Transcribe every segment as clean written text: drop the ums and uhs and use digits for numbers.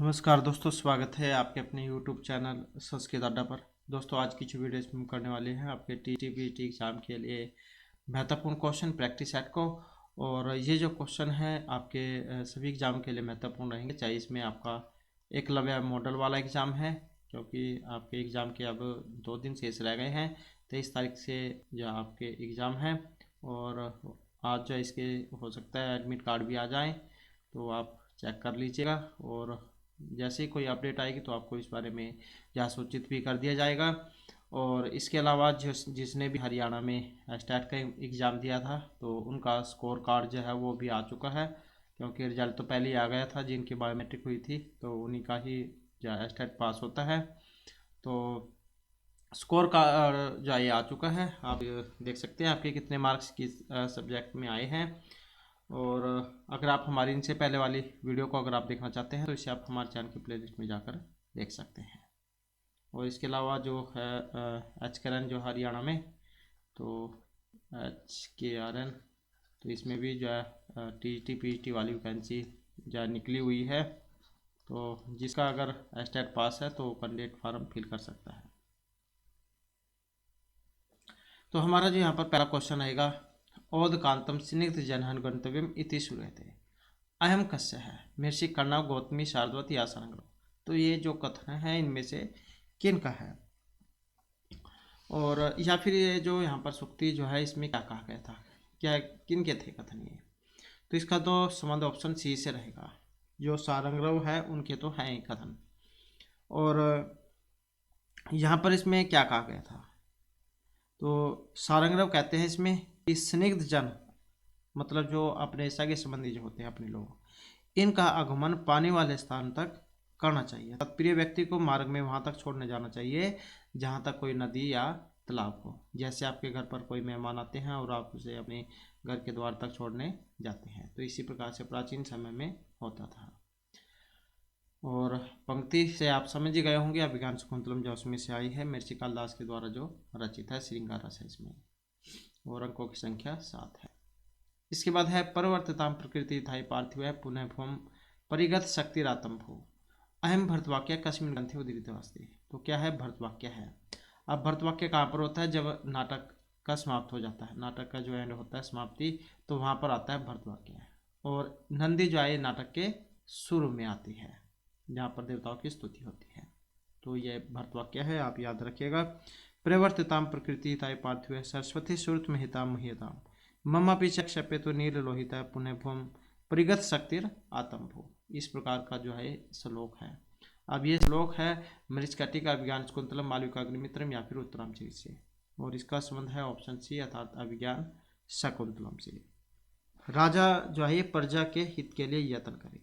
नमस्कार दोस्तों, स्वागत है आपके अपने YouTube चैनल संस्कृत अड्डा पर। दोस्तों, आज की जो वीडियो इसमें हम करने वाले हैं आपके TTPT एग्ज़ाम के लिए महत्वपूर्ण क्वेश्चन प्रैक्टिस सेट को। और ये जो क्वेश्चन है आपके सभी एग्ज़ाम के लिए महत्वपूर्ण रहेंगे, चाहे इसमें आपका एकलव्य मॉडल वाला एग्ज़ाम है, क्योंकि आपके एग्ज़ाम के अब 2 दिन शेष रह गए हैं। 23 तारीख से जो आपके एग्ज़ाम हैं, और आज जो इसके हो सकता है एडमिट कार्ड भी आ जाए, तो आप चेक कर लीजिएगा। और जैसे ही कोई अपडेट आएगी तो आपको इस बारे में यहाँ सूचित भी कर दिया जाएगा। और इसके अलावा जिसने भी हरियाणा में स्टेट का एग्ज़ाम दिया था, तो उनका स्कोर कार्ड जो है वो भी आ चुका है, क्योंकि रिजल्ट तो पहले ही आ गया था। जिनकी बायोमेट्रिक हुई थी तो उन्हीं का ही जो स्टेट पास होता है। तो स्कोर कार्ड जो ये आ चुका है, आप देख सकते हैं आपके कितने मार्क्स किस सब्जेक्ट में आए हैं। और अगर आप हमारी इनसे पहले वाली वीडियो को अगर आप देखना चाहते हैं तो इसे आप हमारे चैनल की प्लेलिस्ट में जाकर देख सकते हैं। और इसके अलावा जो है HKRN जो हरियाणा में, तो HKRN, तो इसमें भी जो है TTPT वाली वैकेंसी जो है निकली हुई है। तो जिसका अगर स्टेट पास है तो कैंडिडेट फार्म फिल कर सकता है। तो हमारा जो यहाँ पर पहला क्वेश्चन आएगा, ओदकांतम स्निग्ध जनहन गंतव्यम इति श्रूयते अहम कस्य है महर्षि कर्ण गौतमी शारद्वत या संग्रह। तो ये जो कथन है इनमें से किन का है, और या फिर ये जो यहाँ पर सुक्ति जो है इसमें क्या कहा गया था, क्या किन के थे कथन ये। तो इसका तो संबंध ऑप्शन सी से रहेगा, जो सारंग्रव है उनके तो हैं कथन। और यहाँ पर इसमें क्या कहा गया था, तो सारंग्रव कहते हैं इसमें कि स्निग्ध जन मतलब जो अपने सगे संबंधी जो होते हैं अपने लोग, इनका आगमन पानी वाले स्थान तक करना चाहिए। तत्प्रिय व्यक्ति को मार्ग में वहां तक छोड़ने जाना चाहिए जहां तक कोई नदी या तालाब हो। जैसे आपके घर पर कोई मेहमान आते हैं और आप उसे अपने घर के द्वार तक छोड़ने जाते हैं, तो इसी प्रकार से प्राचीन समय में होता था। और पंक्ति से आप समझ ही गए होंगे, अभिज्ञान शाकुंतलम जो उसमें से आई है, महर्षि कालिदास के द्वारा जो रचित है, श्रृंगार रस है इसमें। और अंकों की संख्या 7 है। इसके बाद है परवर्तताम प्रकृति थाई पार्थिव पुनः भूम परिगत शक्तिरातम भू अहम भरतवाक्य कस्मिन ग्रंथे उदीरित अस्ति। तो क्या है भरतवाक्य है। अब भरतवाक्य कहाँ पर होता है, जब नाटक का समाप्त हो जाता है, नाटक का जो एंड होता है समाप्ति, तो वहाँ पर आता है भरतवाक्य। और नंदी जो है नाटक के शुरू में आती है, जहाँ पर देवताओं की स्तुति होती है। तो ये भरतवाक्य है, आप याद रखिएगा। प्रवर्तिताम प्रकृति ताय पार्थिव सरस्वती सुरत महिता महिताम मम क्षप्य तो नील लोहिता पुनः भूम परिगत शक्तिर आतम भू। इस प्रकार का जो है श्लोक है। अब ये श्लोक है मृच्छकटिका अभिज्ञान शाकुंतलम मालविकाग्निमित्रम या फिर उत्तरांचल से, और इसका संबंध है ऑप्शन सी अर्थात अभिज्ञान शाकुंतलम से। राजा जो है प्रजा के हित के लिए यत्न करे,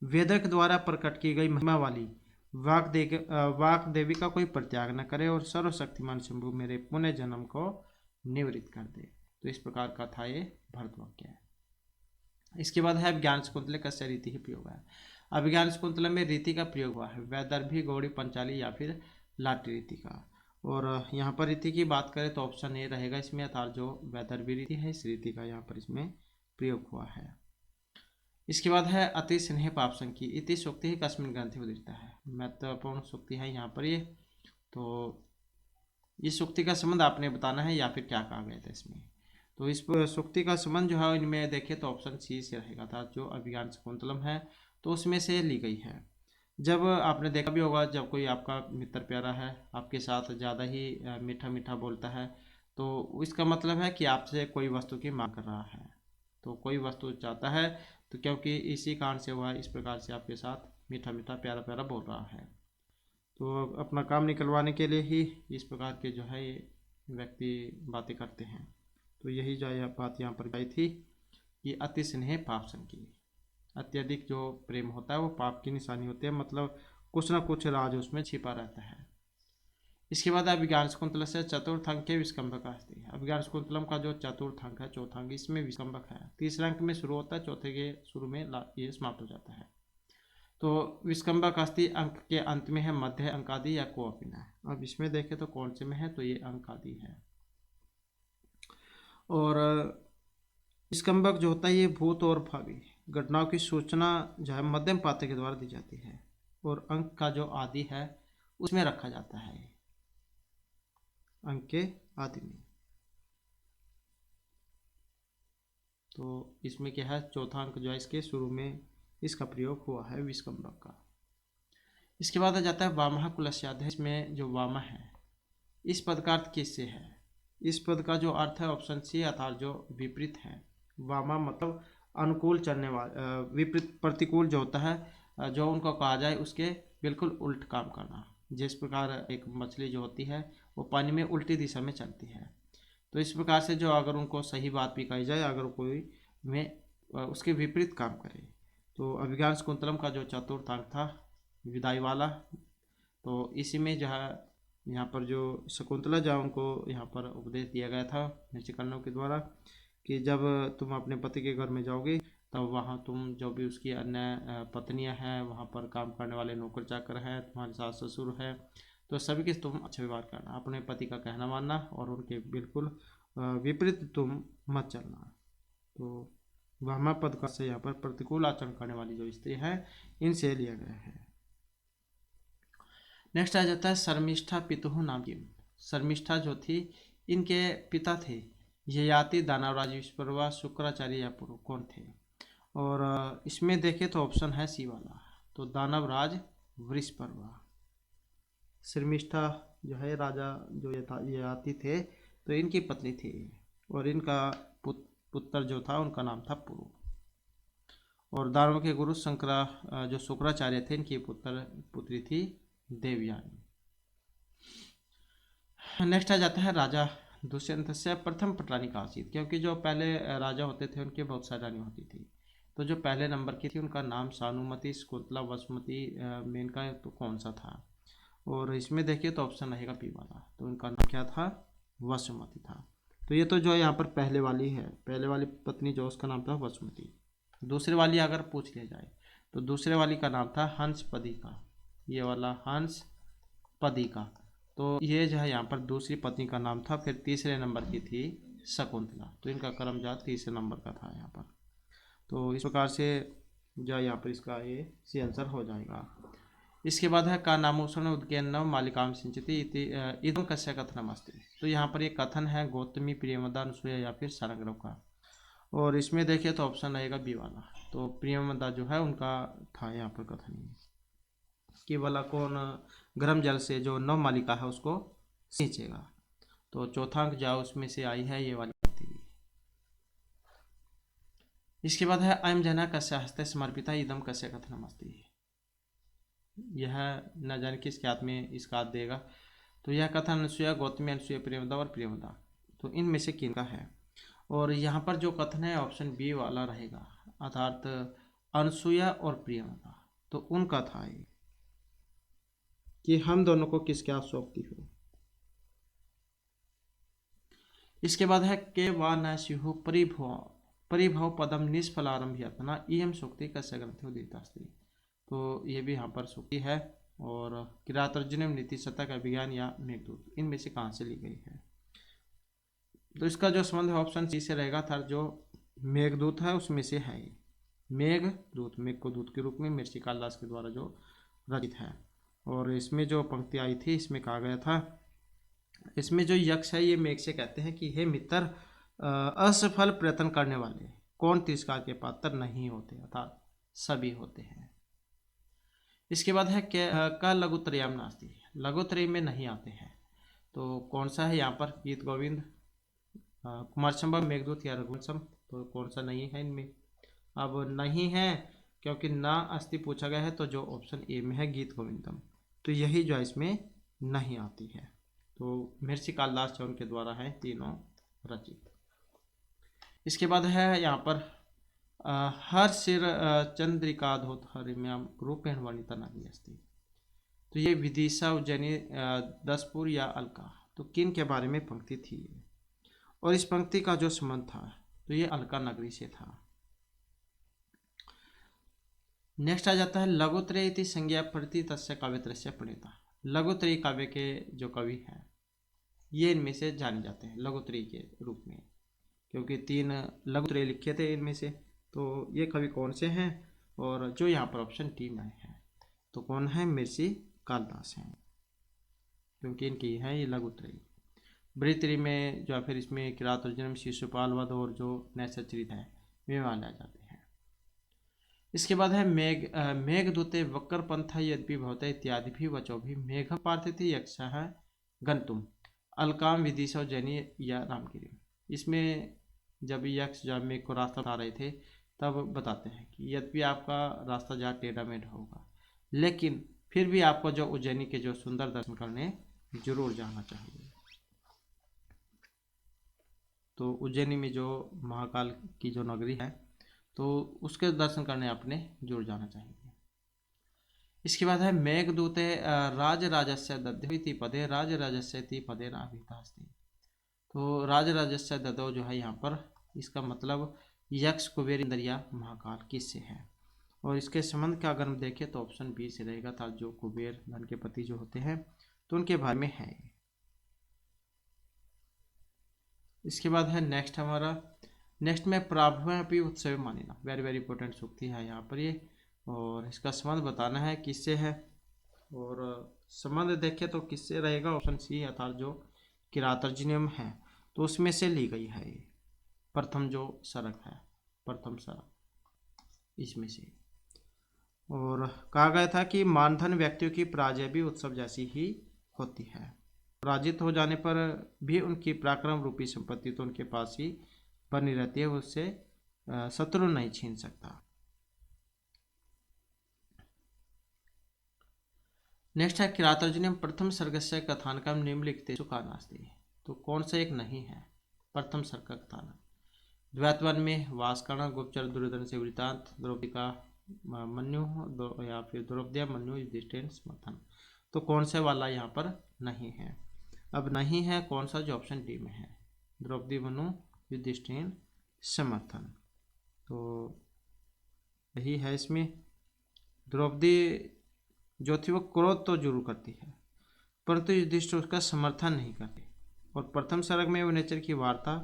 वेदक द्वारा प्रकट की गई महिमा वाली वाक देवी का कोई परित्याग न करे, और सर्वशक्तिमान शंभु मेरे पुण्य जन्म को निवृत्त कर दे। तो इस प्रकार का था ये भरतवाक्य है। इसके बाद है अभिज्ञान शाकुंतले कस्य रीति ही प्रयोग है। अभिज्ञान शाकुंतलम में रीति का प्रयोग हुआ है वैदर्भी गौड़ी पंचाली या फिर लाटी रीति का। और यहाँ पर रीति की बात करें तो ऑप्शन ए रहेगा इसमें, अर्थात जो वैदर्भी रीति है इस रीति का यहाँ पर इसमें प्रयोग हुआ है। इसके बाद है अति स्नेह पाप संकी इति सूक्ति ही कस्मिन ग्रंथि उदीरिता है। महत्वपूर्ण सूक्ति है यहाँ पर ये। तो इस सूक्ति का संबंध आपने बताना है या फिर क्या कहा गया था इसमें। तो इस सूक्ति का संबंध जो है इनमें देखें तो ऑप्शन सी से रहेगा था, जो अभिज्ञान शाकुंतलम है तो उसमें से ली गई है। जब आपने देखा भी होगा, जब कोई आपका मित्र प्यारा है आपके साथ ज़्यादा ही मीठा मीठा बोलता है, तो इसका मतलब है कि आपसे कोई वस्तु की मांग कर रहा है, तो कोई वस्तु चाहता है, तो क्योंकि इसी कारण से वह इस प्रकार से आपके साथ मीठा मीठा प्यारा प्यारा बोल रहा है। तो अपना काम निकलवाने के लिए ही इस प्रकार के जो है ये व्यक्ति बातें करते हैं। तो यही जो यह बात यहाँ पर आई थी कि अति स्नेह पाप संकी, अत्यधिक जो प्रेम होता है वो पाप की निशानी होती है, मतलब कुछ ना कुछ राज उसमें छिपा रहता है। इसके बाद अभिज्ञान शाकुंतल से चतुर्थ अंक के विस्कंभक अस्ति। अभिज्ञान शाकुंतलम का जो चतुर्थ अंक है, चौथा अंक, इसमें विस्कंभक है। तीसरे अंक में शुरू होता है, चौथे के शुरू में ये समाप्त हो जाता है। तो विस्कंभक अस्ति अंक के अंत में है मध्य अंक आदि या कोअपिना है। अब इसमें देखें तो कौन से में है, तो ये अंक आदि है। और विस्कंभक जो होता है ये भूत और भावी घटनाओं की सूचना जो है मध्यम पात्र के द्वारा दी जाती है। और अंक का जो आदि है उसमें रखा जाता है, अंक के आदि में। तो इसमें क्या है, चौथा अंक जो है इसके शुरू में इसका प्रयोग हुआ है विस्कम्भक का। इसके बाद आ जाता है वामः कुलस्याध्याय। इसमें जो वामः है इस पद का अर्थ किससे है? इस पद का जो अर्थ है ऑप्शन सी अर्थात जो विपरीत है। वामा मतलब अनुकूल चलने वाला, विपरीत प्रतिकूल जो होता है, जो उनको कहा जाए उसके बिल्कुल उल्ट काम करना। जिस प्रकार एक मछली जो होती है वो पानी में उल्टी दिशा में चलती है, तो इस प्रकार से जो अगर उनको सही बात भी कही जाए, अगर कोई में उसके विपरीत काम करे, तो अभिज्ञान शाकुंतलम का जो चतुर्थ अंक था विदाई वाला, तो इसी में जो है यहाँ पर जो शकुंतला जो उनको यहाँ पर उपदेश दिया गया था ऋषिकर्णों के द्वारा कि जब तुम अपने पति के घर में जाओगे तब वहाँ तुम जो भी उसकी अन्य पत्नियाँ हैं, वहाँ पर काम करने वाले नौकर चाकर हैं, तुम्हारे सास ससुर है, तो सभी के तुम अच्छा व्यवहार करना, अपने पति का कहना मानना और उनके बिल्कुल विपरीत तुम मत चलना। तो वामा पद का से यहाँ पर प्रतिकूल आचरण करने वाली जो स्त्री है इनसे लिया गया है। नेक्स्ट आ जाता है शर्मिष्ठा पितुः नाम की। शर्मिष्ठा जो थी इनके पिता थे ययाति, दानवराज विश्वपर्वा, शुक्राचार्य या पुरु कौन थे? और इसमें देखें तो ऑप्शन है सी वाला, तो दानवराज वृषपर्वा। शर्मिष्ठा जो है राजा जो ययाति थे तो इनकी पत्नी थी और इनका पुत्र जो था उनका नाम था पुरु। और दानव के गुरु जो शुक्राचार्य थे इनकी पुत्री थी देवयानी। नेक्स्ट आ जाता है राजा दुष्यंत से प्रथम पटरानी का आसीत, क्योंकि जो पहले राजा होते थे उनके बहुत सारी रानी होती थी, तो जो पहले नंबर की थी उनका नाम सानुमति, शकुंतला, वसुमती, मेनका तो कौन सा था? और इसमें देखिए तो ऑप्शन रहेगा बी वाला, तो उनका नाम क्या था? वसुमती था। तो ये तो जो यहाँ पर पहले वाली है, पहले वाली पत्नी जो उसका नाम था वसुमती। दूसरे वाली अगर पूछ लिया जाए तो दूसरे वाली का नाम था हंसपदिका, ये वाला हंसपदिका। तो ये जो है यहाँ पर दूसरी पत्नी का नाम था। फिर तीसरे नंबर की थी शकुंतला, तो इनका क्रमजात तीसरे नंबर का था यहाँ पर। तो इस प्रकार से जो यहाँ पर इसका ये सी आंसर हो जाएगा। इसके बाद है का नामोषण उद्गेन्नव मालिकाम सिंचती इदम कस्य कथनम अस्ति। तो यहाँ पर ये कथन है गौतमी, प्रियमदा, अनुसुईया या फिर सारंगरव का। और इसमें देखिए तो ऑप्शन रहेगा बी वाला, तो प्रियमदा जो है उनका था यहाँ पर कथन कि वाला कौन गर्म जल से जो नव मालिका है उसको सींचेगा। तो चौथा अंक जाओ उसमें से आई है ये वाली। इसके बाद है अयम जना कस्य हस्ते समर्पिता इदम कस्य कथनम अस्ति। यह न जाने किसके हाथ में इसका हाथ देगा। तो यह कथन अनुसुईया, गौतमी, अनुसुईया, प्रियमदा और प्रियमदा, तो इनमें से किनका है? और यहाँ पर जो कथन है ऑप्शन बी वाला रहेगा, अर्थात अनुसुईया और प्रियमदा, तो उनका था ये कि हम दोनों को किसके हाथ सौंपती हो। इसके बाद है के वा न स्युः परिभव पदम निष्फलारंभ यत्ना इयम सूक्ति कस्य ग्रंथो उदितास्ति। तो ये भी यहाँ पर सूक्ति है। और किरातर्जुनीय, नीति शतक, अभिज्ञान या मेघदूत, इनमें से कहाँ से ली गई है? तो इसका जो संबंध है ऑप्शन सी से रहेगा था, जो मेघदूत है उसमें से है ये मेघदूत, मेघ को दूत के रूप में महर्षि कालिदास के द्वारा जो रचित है। और इसमें जो पंक्ति आई थी इसमें कहा गया था, इसमें जो यक्ष है ये मेघ से कहते हैं कि हे मित्र, असफल प्रयत्न करने वाले कौन तिरस्कार के पात्र नहीं होते, अर्थात सभी होते हैं। इसके बाद है का लघुत्रयम नास्ति, लघुत्रय में नहीं आते हैं, तो कौन सा है यहाँ पर? गीत गोविंद, कुमार संभव, मेघदूत या रघुवंशम, तो कौन सा नहीं है इनमें? अब नहीं है क्योंकि ना अस्थि पूछा गया है, तो जो ऑप्शन ए में है गीत गोविंदम, तो यही जो इसमें नहीं आती है। तो महर्षि कालिदास जो उनके द्वारा है तीनों रचित। इसके बाद है यहाँ पर हर सिर चंद्रिकाधोत हरिम्याम रूपेण वर्णिता नारी अस्ति। तो ये विदिशा, उज्जैनी, दसपुर या अलका, तो किन के बारे में पंक्ति थी ये? और इस पंक्ति का जो संबंध था तो ये अलका नगरी से था। नेक्स्ट आ जाता है लघुत्रय इति संज्ञा प्रति तस्य काव्यत्रयस्य प्रणेता। लघुत्रयी काव्य के जो कवि हैं ये इनमें से जाने जाते हैं लघुत्रयी के रूप में, क्योंकि 3 लघुत्रय लिखे थे इनमें से। तो ये कवि कौन से हैं? और जो यहाँ पर ऑप्शन टी में है, तो कौन है? महर्षि कालिदास हैं, क्योंकि इनकी है ये लघुत्रयी। बृहत्त्रयी में जो है फिर इसमें किरातोर्जुनीयम, शिशुपाल वध और जो नैषधीयचरित है वे मान जाते हैं। इसके बाद है मेघदूते वक्रपंथ यद्यपि भवते इत्यादि भी वचो भी मेघ पार्थिति यक्ष है गंतुम अलकाम विदिशो जनी या रामगिरी। इसमें जब यक्ष जब मेघ को रास्ता बता रहे थे तब बताते हैं कि यद्यपि आपका रास्ता जहाँ टेढ़ा मेढ़ा होगा, लेकिन फिर भी आपको जो उज्जैनी के जो सुंदर दर्शन करने जरूर जाना चाहिए। तो उज्जैनी में जो महाकाल की जो नगरी है तो उसके दर्शन करने आपने जरूर जाना चाहिए। इसके बाद है मेघदूते राजराजस्य दध्यति पदे राजराजस्य ति पदे नाभितास्ति। तो राजराजस्य ददो जो है यहाँ पर इसका मतलब यक्ष कुबेर इंद्रिया महाकाल किससे है, और इसके संबंध का अगर हम देखें तो ऑप्शन बी से रहेगा था, जो कुबेर धन के पति जो होते हैं तो उनके बारे में है। इसके बाद है नेक्स्ट में प्राभवपि उत्सव मानिना, वेरी वेरी इंपॉर्टेंट सूक्ति है यहाँ पर ये, और इसका संबंध बताना है किससे है, और संबंध देखें तो किससे रहेगा? ऑप्शन सी अर्थात जो किरातोर्जुनीयम है तो उसमें से ली गई है ये प्रथम जो सरक है, प्रथम सरक इसमें से। और कहा गया था कि मानधन व्यक्तियों की पराजय भी उत्सव जैसी ही होती है, पराजित हो जाने पर भी उनकी पराक्रम रूपी संपत्ति तो उनके पास ही बनी रहती है, उससे शत्रु नहीं छीन सकता। नेक्स्ट है किरातोर्जुनीयम प्रथम सर्गस्य कथानकम निम्नलिखितेषु का नास्ति। तो कौन सा एक नहीं है प्रथम सर्ग का कथानक? द्वैतवन में वासकर्ण गुप्तचर दुर्योधन से वृतांत, द्रौपदी का मन्यु या फिर द्रौपदी मन्यु युधिष्ठिर समर्थन। तो कौन से वाला यहाँ पर नहीं है? अब नहीं है कौन सा? जो ऑप्शन डी में है, द्रौपदी मनु युधिष्ठिर समर्थन। तो यही है इसमें। द्रौपदी जो थी वो क्रोध तो जरूर करती है परंतु युधिष्ठिर उसका समर्थन नहीं करते। और प्रथम सर्ग में नेचर की वार्ता,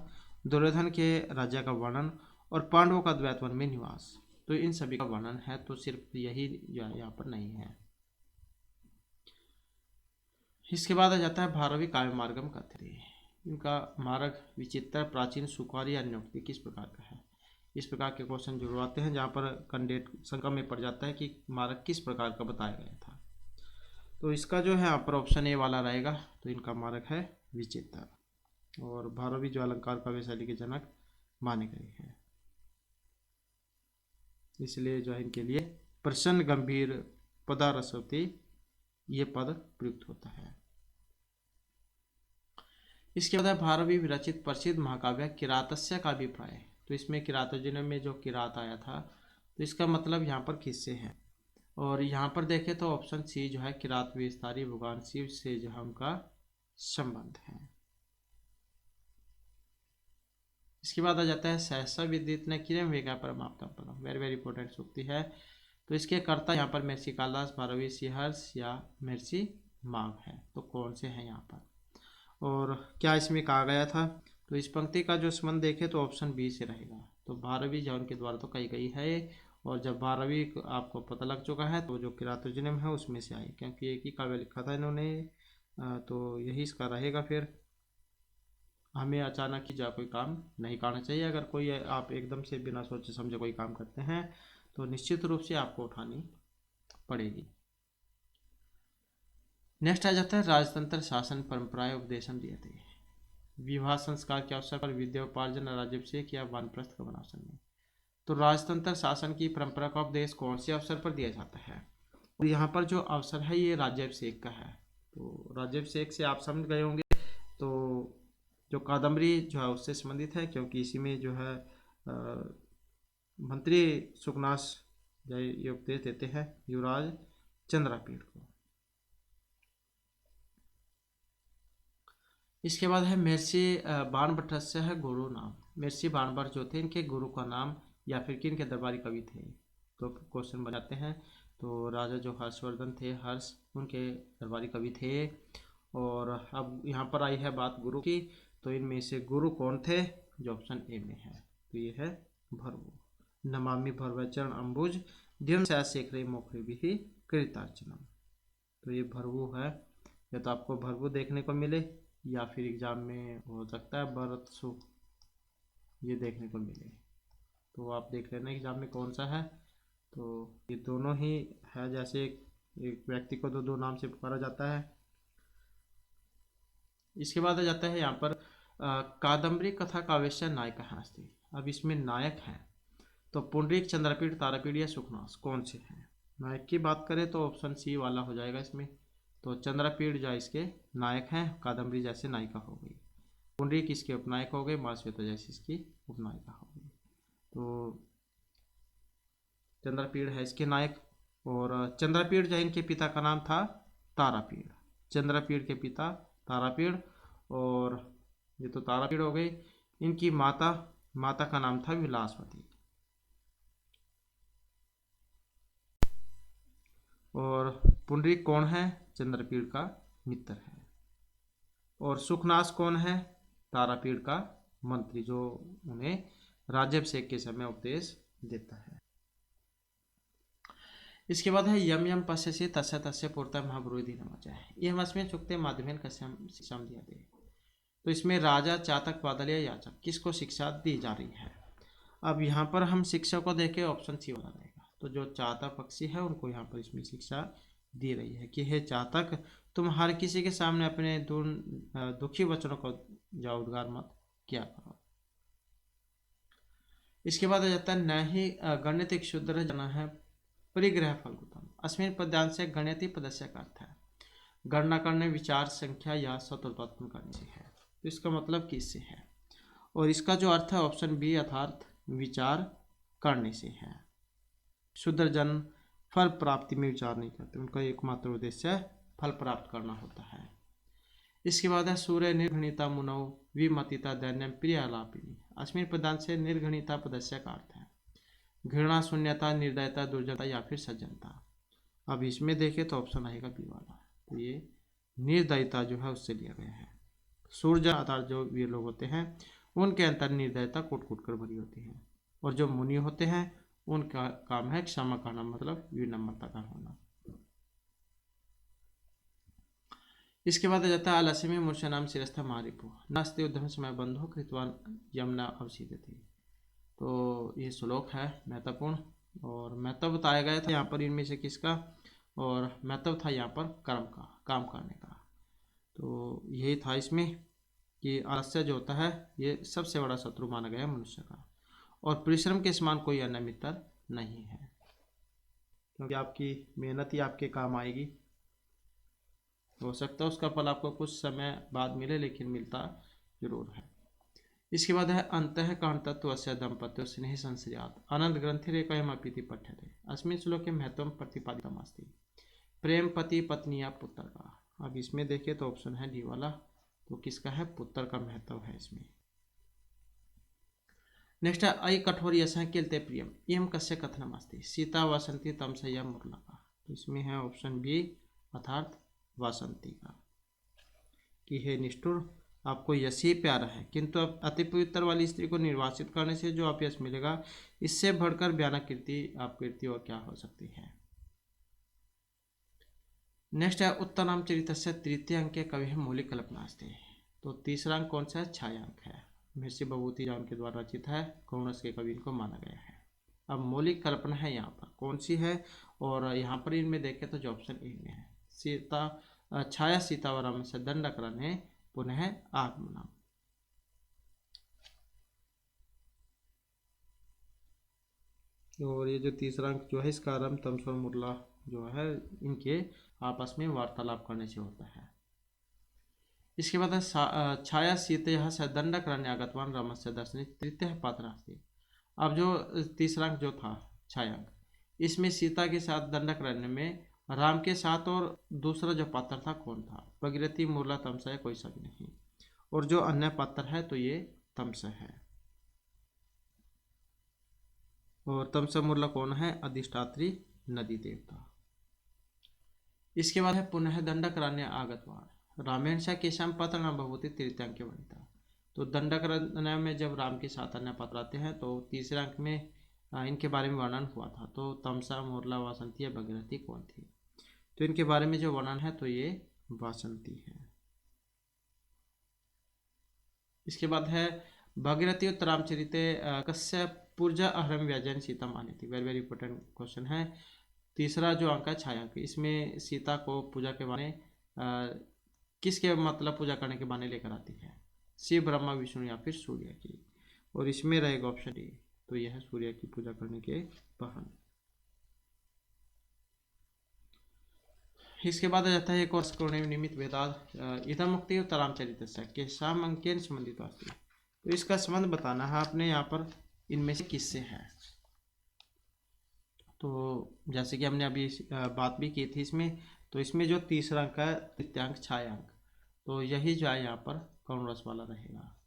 दुर्योधन के राज्य का वर्णन और पांडवों का द्वैतवन में निवास, तो इन सभी का वर्णन है, तो सिर्फ यही यहाँ पर नहीं है। इसके बाद आ जाता है भारवी काव्य मार्गम कथ्यते। इनका मार्ग विचित्र, प्राचीन, सुकुमार या अन्योक्ति किस प्रकार का है? इस प्रकार के क्वेश्चन जरूर आते हैं जहाँ पर कैंडिडेट शंका में पड़ जाता है कि मार्ग किस प्रकार का बताया गया था। तो इसका जो है यहाँ पर ऑप्शन ए वाला रहेगा, तो इनका मार्ग है विचित्र, और भारवी जो अलंकार काव्य शैली के जनक माने गए हैं, इसलिए जो है इनके लिए प्रसन्न गंभीर पदारसवती ये पद प्रयुक्त होता है। इसके बाद भारवी विरचित प्रसिद्ध महाकाव्य किरातस्य का अभिप्राय। तो इसमें किरातोर्जुनीयम में जो किरात आया था तो इसका मतलब यहाँ पर किससे है, और यहाँ पर देखें तो ऑप्शन सी जो है किरात विस्तारी भगवान शिव से जो है उनका संबंध है। इसके बाद आ जाता है सहसा विदित ने किरम वेगा परमाप्तम पदम, वेरी वेरी इंपॉर्टेंट सूक्ति है। तो इसके कर्ता यहाँ पर महर्षि कालिदास, भारवी सिंहर्ष या महर्षि माघ है। तो कौन से हैं यहाँ पर, और क्या इसमें कहा गया था? तो इस पंक्ति का जो संबंध देखें तो ऑप्शन बी से रहेगा। तो भारवी जो उनके द्वारा तो कही गई है, और जब भारवी आपको पता लग चुका है तो जो किरातोर्जुनीयम है उसमें से आई, क्योंकि एक ही काव्य लिखा था इन्होंने, तो यही इसका रहेगा। फिर हमें अचानक ही जा कोई काम नहीं करना चाहिए। अगर कोई आप एकदम से बिना सोचे समझे कोई काम करते हैं तो निश्चित रूप से आपको उठानी पड़ेगी। नेक्स्ट आ जाता है राजतंत्र शासन परंपराएं उपदेशन दिए थे। विवाह संस्कार के अवसर पर विद्योपार्जन, राज्याभिषेक या वानप्रस्थ का वनासन में। तो राजतंत्र शासन की परंपरा का उपदेश कौन से अवसर पर दिया जाता है? और यहाँ पर जो अवसर है ये राज्याभिषेक का है। तो राज्याभिषेक से आप समझ गए होंगे, तो जो कादम्बरी जो है उससे संबंधित है, क्योंकि इसी में जो है मंत्री सुकनाश ये उपदेश देते हैं युवराज चंद्रापीठ को। इसके बाद है महर्षि बाणभट्टस्य है गुरु नाम। महर्षि बाणभट्ट जो थे इनके गुरु का नाम या फिर किन के दरबारी कवि थे? तो क्वेश्चन बनाते हैं। तो राजा जो हर्षवर्धन थे, हर्ष उनके दरबारी कवि थे। और अब यहाँ पर आई है बात गुरु की, तो इनमें से गुरु कौन थे? जो ऑप्शन ए में है तो ये है भर्गु। नमामि भर्वचरण अंबुज दीर्घ शेखरे मोखरे भी कृतार्चनम। तो ये भरवु है, या तो आपको भरवु देखने को मिले या फिर एग्जाम में हो सकता है भरत सु ये देखने को मिले। तो आप देख लेना एग्जाम में कौन सा है। तो ये दोनों ही है, जैसे एक व्यक्ति को तो दो नाम से पुकारा जाता है। इसके बाद आ जाता है यहाँ पर कादम्बरी कथा काव्यस्य नायिका अस्ति। अब इसमें नायक हैं तो पुंडरीक, चंद्रपीड़, तारापीड़ या सुखनास कौन से हैं। नायक की बात करें तो ऑप्शन सी वाला हो जाएगा इसमें। तो चंद्रपीड़ जो इसके नायक हैं, कादम्बरी जैसे नायिका हो गई, पुंडरीक इसके उपनायक हो गए, महाश्वेता जैसी इसकी उपनायिका हो गई। तो चंद्रपीड़ है इसके नायक। और चंद्रपीड़ जो इनके पिता का नाम था तारापीड़, चंद्रपीड़ के पिता तारापीड़, और ये तो तारापीड़ हो गई। इनकी माता का नाम था विलासवती। और पुंडरीक कौन है, चंद्रपीड़ का मित्र है। और सुखनास कौन है, तारापीड़ का मंत्री, जो उन्हें राज्याभिषेक के समय उपदेश देता है। इसके बाद है यम यम पश्यसि तस्य तस्य पूर्ता महाब्रूहि नमः। ये हम इसमें चुकते माध्यमेन कस्यम शिक्षा दिया दे। तो इसमें राजा, चातक, बादल या याचक किसको शिक्षा दी जा रही है। अब यहाँ पर हम शिक्षा को देखें, ऑप्शन सी वाला रहेगा। तो जो चातक पक्षी है उनको यहाँ पर इसमें शिक्षा दी रही है कि हे चातक, तुम हर किसी के सामने अपने दुखी वचनों को जा उद्गार मत किया करो। इसके बाद आ जाता है न ही गणितिक शुद्र जना है परिग्रह फलगुतम। अस्मिन पद्यांश से गणितीय पदस्य का अर्थ है गणना करने, विचार, संख्या या स्वतंत्र करने से है। तो इसका मतलब किससे है, और इसका जो अर्थ है ऑप्शन बी अर्थात विचार करने से है। शुद्र जन फल प्राप्ति में विचार नहीं करते, उनका एकमात्र उद्देश्य फल प्राप्त करना होता है। इसके बाद है सूर्य निर्घणिता मुनौ विमतिता दैन्यम प्रियालापिनी। अस्मिन पदांत से निर्घणिता पदस्य का अर्थ है घृणा, शून्यता, निर्दयता, दुर्जनता या फिर सज्जनता। अब इसमें देखें तो ऑप्शन आएगा बी वाला। तो ये निर्दयता जो है उससे लिया गया है। सूर्य अर्थात जो वीर लोग होते हैं उनके अंतर निर्दयता कूट कूट कर भरी होती है, और जो मुनि होते हैं उनका काम है क्षमा करना, मतलब विनम्रता का होना। इसके बाद आ जाता है आलस्य में मूर्छा नाम शिरस्थ मारिपो नास्ते उद्धम समय बंधो कृतवान यमुना अवसीदति। तो ये श्लोक है महत्वपूर्ण, और महत्व बताया गया था यहाँ पर इनमें से किसका, और महत्व था यहाँ पर कर्म का, काम करने का। तो यही था इसमें कि आलस्य जो होता है ये सबसे बड़ा शत्रु माना गया है मनुष्य का, और परिश्रम के समान कोई अन्य मित्र नहीं है, क्योंकि आपकी मेहनत ही आपके काम आएगी। हो सकता है उसका फल आपको कुछ समय बाद मिले, लेकिन मिलता जरूर है। इसके बाद है अंतः कांतत्वस्य दंपत्यो स्नेह संश्रयात् आनंद ग्रंथिरेकयमपीति पठ्यते। अस्मिन् श्लोके महत्वं प्रतिपादितमस्ति प्रेम पति पत्नी या पुत्र का। अब इसमें देखिए तो ऑप्शन है डी वाला। तो किसका है, पुत्र का महत्व है इसमें। नेक्स्ट है अयि कठोर यशः किलते प्रियम इयं कस्य कथनमस्ति सीता वासंती तमसया मुरलका। तो इसमें है ऑप्शन बी अर्थात वासंती का, कि हे निष्ठुर, आपको यश ही प्यारा है, किंतु अब अति पवित्र वाली स्त्री को निर्वासित करने से जो आप यश मिलेगा, इससे बढ़कर भयानक कीर्ति आप कीर्ति और क्या हो सकती है। नेक्स्ट है उत्तराम चरितस्य तृतीय अंक के कवि मौलिक कल्पना अस्ति। तो तीसरा अंक कौन सा है, छायांक है, महर्षि भभूति जान के द्वारा रचित है, कौनस के कवि को माना गया है। अब मौलिक कल्पना है यहाँ पर कौन सी है, और यहाँ पर इनमें देखें तो जो ऑप्शन ए में है सीता छाया सीतावरम से दंडकरणे पुनः आगमनम। और ये जो तीसरा अंक जो है इसका आरंभ तमस और मुरला जो है इनके आपस में वार्तालाप करने से होता है। इसके बाद छाया सीते से दंडकरण्य आगतवान रामस्य दर्शनी तृतीय पात्र अस्ति। अब जो तीसरा अंक जो था छायांक, इसमें सीता के साथ दंडकरण्य में राम के साथ और दूसरा जो पात्र था कौन था, भगीरथी, मुरला, तमसा कोई सा भी नहीं, और जो अन्य पात्र है तो ये तमसा है। और तमसा मुरला कौन है, अधिष्ठात्री नदी देवता। इसके बाद है पुनः दंडकरण्य आगतवान रामेण से केशम पत्र न भभूति तृतीय अंक वनिता। तो दंडकरण्य में जब राम के साथ अन्य पात्र आते हैं तो तीसरे अंक में इनके बारे में वर्णन हुआ था। तो तमसा, मुरला, वासंती या भगीरथी कौन थी। तो इनके बारे में जो वर्णन है तो ये वासंती है। इसके बाद है भागीरथी उत्तरामचरिते कस्य पूर्जा अहरम व्याजन सीता मानिति। वेरी वेरी इंपॉर्टेंट क्वेश्चन है। तीसरा जो अंक है छायांक, इसमें सीता को पूजा के बाने किसके मतलब पूजा करने के बाने लेकर आती है, शिव ब्रह्मा विष्णु या फिर सूर्य की। और इसमें रहेगा ऑप्शन डी, तो यह है सूर्य की पूजा करने के बहाने। इसके बाद आ जाता है एक और निमित्त वेदांत इधम मुक्ति उत्तरामचरित के शाम अंकेन संबंधित अस्ति। तो इसका संबंध बताना है आपने यहाँ पर इनमें से किससे है। तो जैसे कि हमने अभी बात भी की थी इसमें, तो इसमें जो तीसरा अंक है तृतीयांक छायांक, तो यही जो है यहाँ पर कौन रस वाला रहेगा।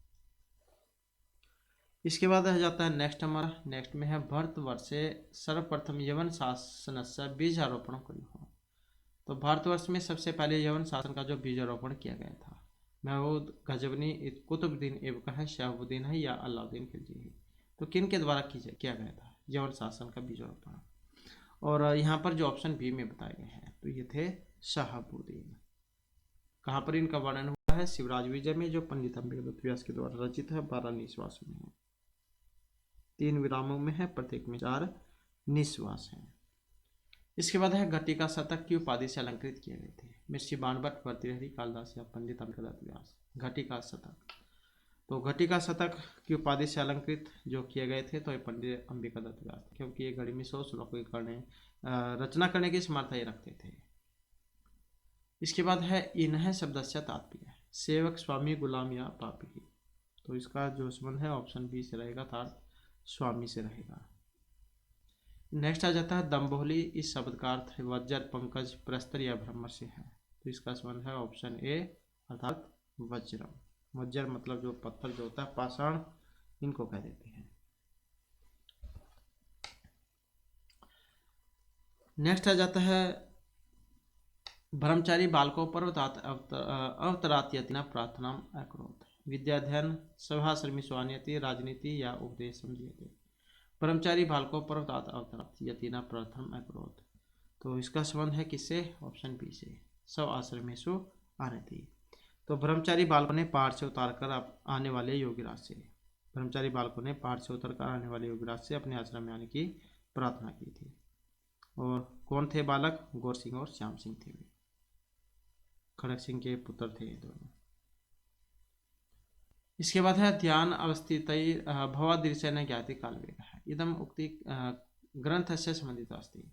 इसके बाद आ जाता है नेक्स्ट हमारा, नेक्स्ट में है भारतवर्षे सर्वप्रथम यवन शासन से बीजारोपण करियो। तो भारतवर्ष में सबसे पहले यवन शासन का जो बीजारोपण किया गया था, महमूद गजबनी, कुतुबुद्दीन ऐबक है, शहाबुद्दीन है या अलाउद्दीन खिलजी है। तो किन के द्वारा किया गया था यवन शासन का बीजारोपण। और यहाँ पर जो ऑप्शन बी में बताए गए हैं तो ये थे शहाबुद्दीन। कहाँ पर इनका वर्णन हुआ है, शिवराज विजय में, जो पंडित अम्बिकादत्त व्यास के द्वारा रचित है, 12 निश्वास में है, 3 विरामों में है, प्रत्येक में 4 निश्वास हैं। इसके बाद है घटिका शतक की उपाधि से अलंकृत किए गए थे, मिर्ची बाणभट्ट, भर्तृहरि, कालिदास या पंडित अम्बिकादत्त व्यास। घटिका शतक, तो घटिका शतक की उपाधि से अलंकृत जो किए गए थे तो ये पंडित अम्बिकादत्त व्यास, क्योंकि ये घड़ी में 100 श्लोकों की रचना करने की समर्था ये रखते थे। इसके बाद है इन्हें शब्द से तात्पर्य सेवक, स्वामी, गुलाम या पापी। तो इसका जो संबंध है ऑप्शन बी से रहेगा, अर्थात स्वामी से रहेगा। नेक्स्ट आ जाता है दम्भोली, इस शब्द का अर्थ वज्र, पंकज, प्रस्तर या भ्रमर से है। तो इसका संबंध है ऑप्शन ए, अर्थात वज्रम। वज्र मतलब जो पत्थर जो होता है, पाषाण, इनको कह देते हैं। नेक्स्ट आ जाता है ब्रह्मचारी बालकों पर अवतरात्यतिना प्रार्थना अकरोत। विद्याध्ययन, सभाश्रमी स्वान्यति, राजनीति या उपदेश समझिए। ब्रह्मचारी बालकों पर अवतरात्यतिना प्रार्थना अकरोत। तो इसका संबंध है किससे, ऑप्शन बी से, सब आश्रमेशु आनति। तो ब्रह्मचारी बालकों ने पहाड़ से उतारकर आने वाले योगीराज से, ब्रह्मचारी बालकों ने पहाड़ से उतरकर आने वाले योगीराज से अपने आश्रम में आने की प्रार्थना की थी। और कौन थे बालक, गौर सिंह और श्याम सिंह थे, खड़ग सिंह के पुत्र थे ये दोनों। इसके बाद है ध्यान अवस्थित भवादृश्य ज्ञाति कालवेग है, इदम उक्ति ग्रंथ से संबंधित अस्ति,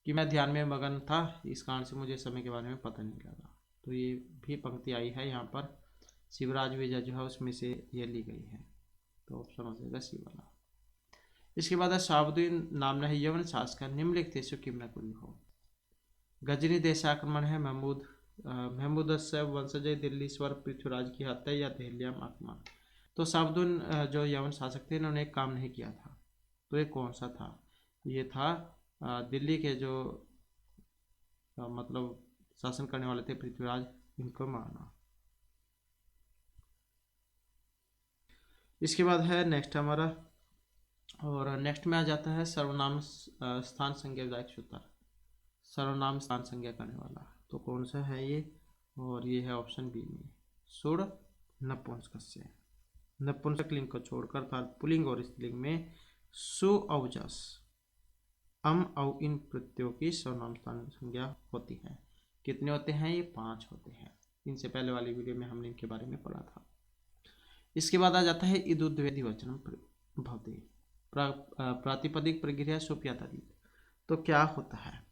कि मैं ध्यान में मगन था, इस कारण से मुझे समय के बारे में पता नहीं लगा। तो ये भी पंक्ति आई है यहाँ पर, शिवराज विजय जो है उसमें से ये ली गई है, तो ऑप्शन हो जाएगा सी वाला। इसके बाद है शहाबुद्दीन नाम नहीं यवन शासक निम्नलिखित किम न कुल हो। गजनी देश आक्रमण है, महमूद वंशजय दिल्लीश्वर पृथ्वीराज की हत्या या दहलियाम आक्रमण। तो शहाबुद्दीन जो यवन शासक थे इन्होंने एक काम नहीं किया था, तो ये कौन सा था, ये था दिल्ली के जो मतलब शासन करने वाले थे पृथ्वीराज, इनको मारना। इसके बाद है नेक्स्ट हमारा, और नेक्स्ट में आ जाता है सर्वनाम स्थान संज्ञा विधायक सूत्र, सर्वनाम स्थान संज्ञा करने वाला। तो कौन सा है ये, और ये है ऑप्शन बी में, सुड़ नपुंसकस्य। नपुंसक लिंग को छोड़कर अर्थात पुल्लिंग और स्त्रीलिंग में सु औजस अम औ इन प्रत्ययों की सर्वनाम स्थान संज्ञा होती है। कितने होते हैं, ये 5 होते हैं। इनसे पहले वाली वीडियो में हमने इनके बारे में पढ़ा था। इसके बाद आ जाता है इदुद्वेदिवचनम भवति, प्रातिपदिक प्रक्रिया सुप्यातादि। तो क्या होता है,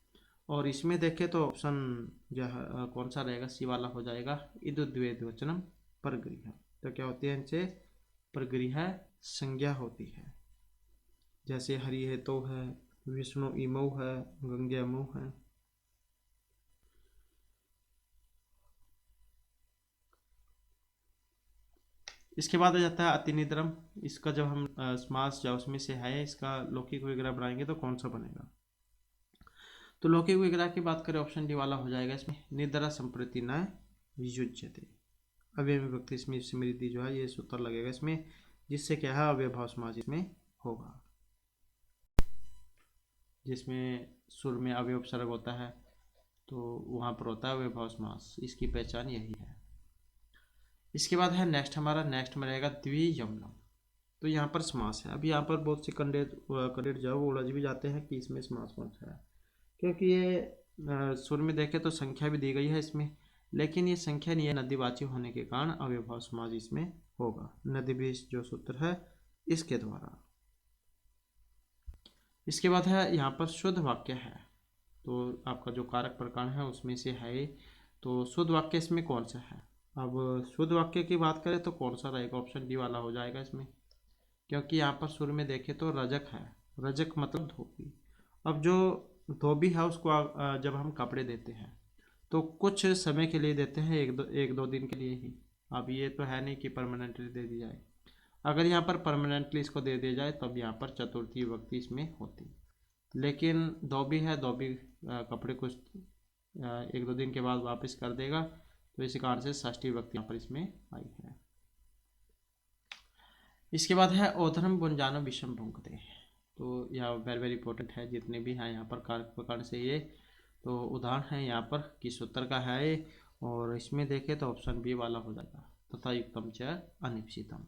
और इसमें देखें तो ऑप्शन जो है कौन सा रहेगा, सी वाला हो जाएगा, इदुद्वेदिवचनम प्रक्रिया। तो क्या होती है, इनसे प्रक्रिया संज्ञा होती है। जैसे हरि है तो है, विष्णु इमौ है, गंगे अमौ है। इसके बाद आ जाता है अतिनिद्रम, इसका जब हम समास या उसमें से है, इसका लौकिक विग्रह बनाएंगे तो कौन सा बनेगा। तो लौकिक विग्रह की बात करें, ऑप्शन डी वाला हो जाएगा इसमें, निद्रा संप्रति न युज्यते। अव्यय विभक्ति इसमें स्मृति जो है ये सूत्र लगेगा इसमें, जिससे क्या है अव्ययभाव समास इसमें होगा, जिसमें सुर में अवयव उपसर्ग होता है। तो वहाँ पर होता है अव्ययभाव समास, इसकी पहचान यही है। इसके बाद है नेक्स्ट में रहेगा द्वियम्लम। तो यहाँ पर समास है। अब यहाँ पर बहुत से कैंडिडेट जो वो उलझ भी जाते हैं कि इसमें समास कौन सा है, क्योंकि ये सुर में देखें तो संख्या भी दी गई है इसमें, लेकिन ये संख्या नहीं है, नदीवाची होने के कारण अव्ययभाव समास इसमें होगा, नदीबीज जो सूत्र है इसके द्वारा। इसके बाद है यहाँ पर शुद्ध वाक्य है, तो आपका जो कारक प्रकार है उसमें से है, तो शुद्ध वाक्य इसमें कौन सा है। अब शुद्ध वाक्य की बात करें तो कौन सा रहेगा, ऑप्शन डी वाला हो जाएगा इसमें, क्योंकि यहाँ पर शुरू में देखें तो रजक है, रजक मतलब धोबी। अब जो धोबी है उसको जब हम कपड़े देते हैं तो कुछ समय के लिए देते हैं, एक दो दिन के लिए ही। अब ये तो है नहीं कि परमानेंटली दे दी जाए। अगर यहाँ पर परमानेंटली इसको दे दिया जाए तब यहाँ पर चतुर्थी विभक्ति इसमें होती, लेकिन धोबी है, धोबी कपड़े कुछ एक दो दिन के बाद वापस कर देगा, तो इसी कारण से षष्ठी विभक्ति यहाँ पर इसमें आई है। इसके बाद है औधर्म गुंजानो विषम भुंकते, तो यह वेरी वेरी इंपॉर्टेंट है, जितने भी हैं यहाँ पर कारक प्रकार से ये तो उदाहरण है यहाँ पर किस सूत्र का है ये, और इसमें देखें तो ऑप्शन बी वाला हो जाएगा, तथा युक्तम च अनिश्चितम,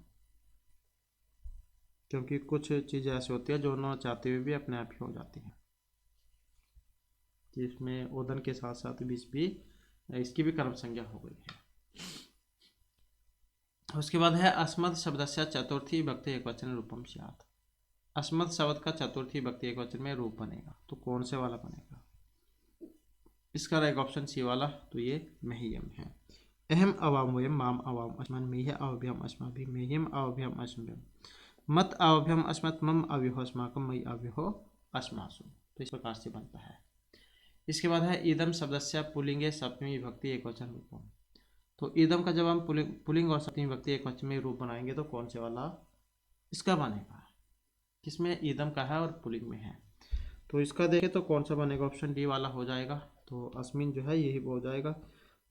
क्योंकि कुछ चीज़ें ऐसी होती है जो न चाहते हुए भी अपने आप ही हो जाती हैं, जिसमें ओदन के साथ साथ बीच भी इसकी भी कर्म संज्ञा हो गई है। उसके बाद है अस्मत् शब्दस्य चतुर्थी विभक्ति एकवचन रूपम स्यात्। अस्मत् शब्द का चतुर्थी विभक्ति एकवचन में रूप बनेगा, तो कौन से वाला बनेगा, इसका रहेगा ऑप्शन सी वाला, तो ये मह्यम है। अहम अवामोयम माम अवाम अस्मन् मेह्य अवभ्यम अस्माभिः मेह्यम अवभ्यम अस्मभ्यम मत अवभ्यम अस्मत् मम अव्योह अस्माकं मयि अव्योह अस्मासु, तो इस प्रकार से बनता है। इसके बाद है इदम शब्दस्य पुल्लिंगे सप्तमी विभक्ति एकवचन रूपम, तो ईदम का जब हम पुल्लिंग और सप्तमी विभक्ति एकवचन में रूप बनाएंगे तो कौन से वाला इसका बनेगा, किसमें ईदम का है और पुल्लिंग में है, तो इसका देखें तो कौन सा बनेगा, ऑप्शन डी वाला हो जाएगा, तो अस्मिन जो है यही हो जाएगा।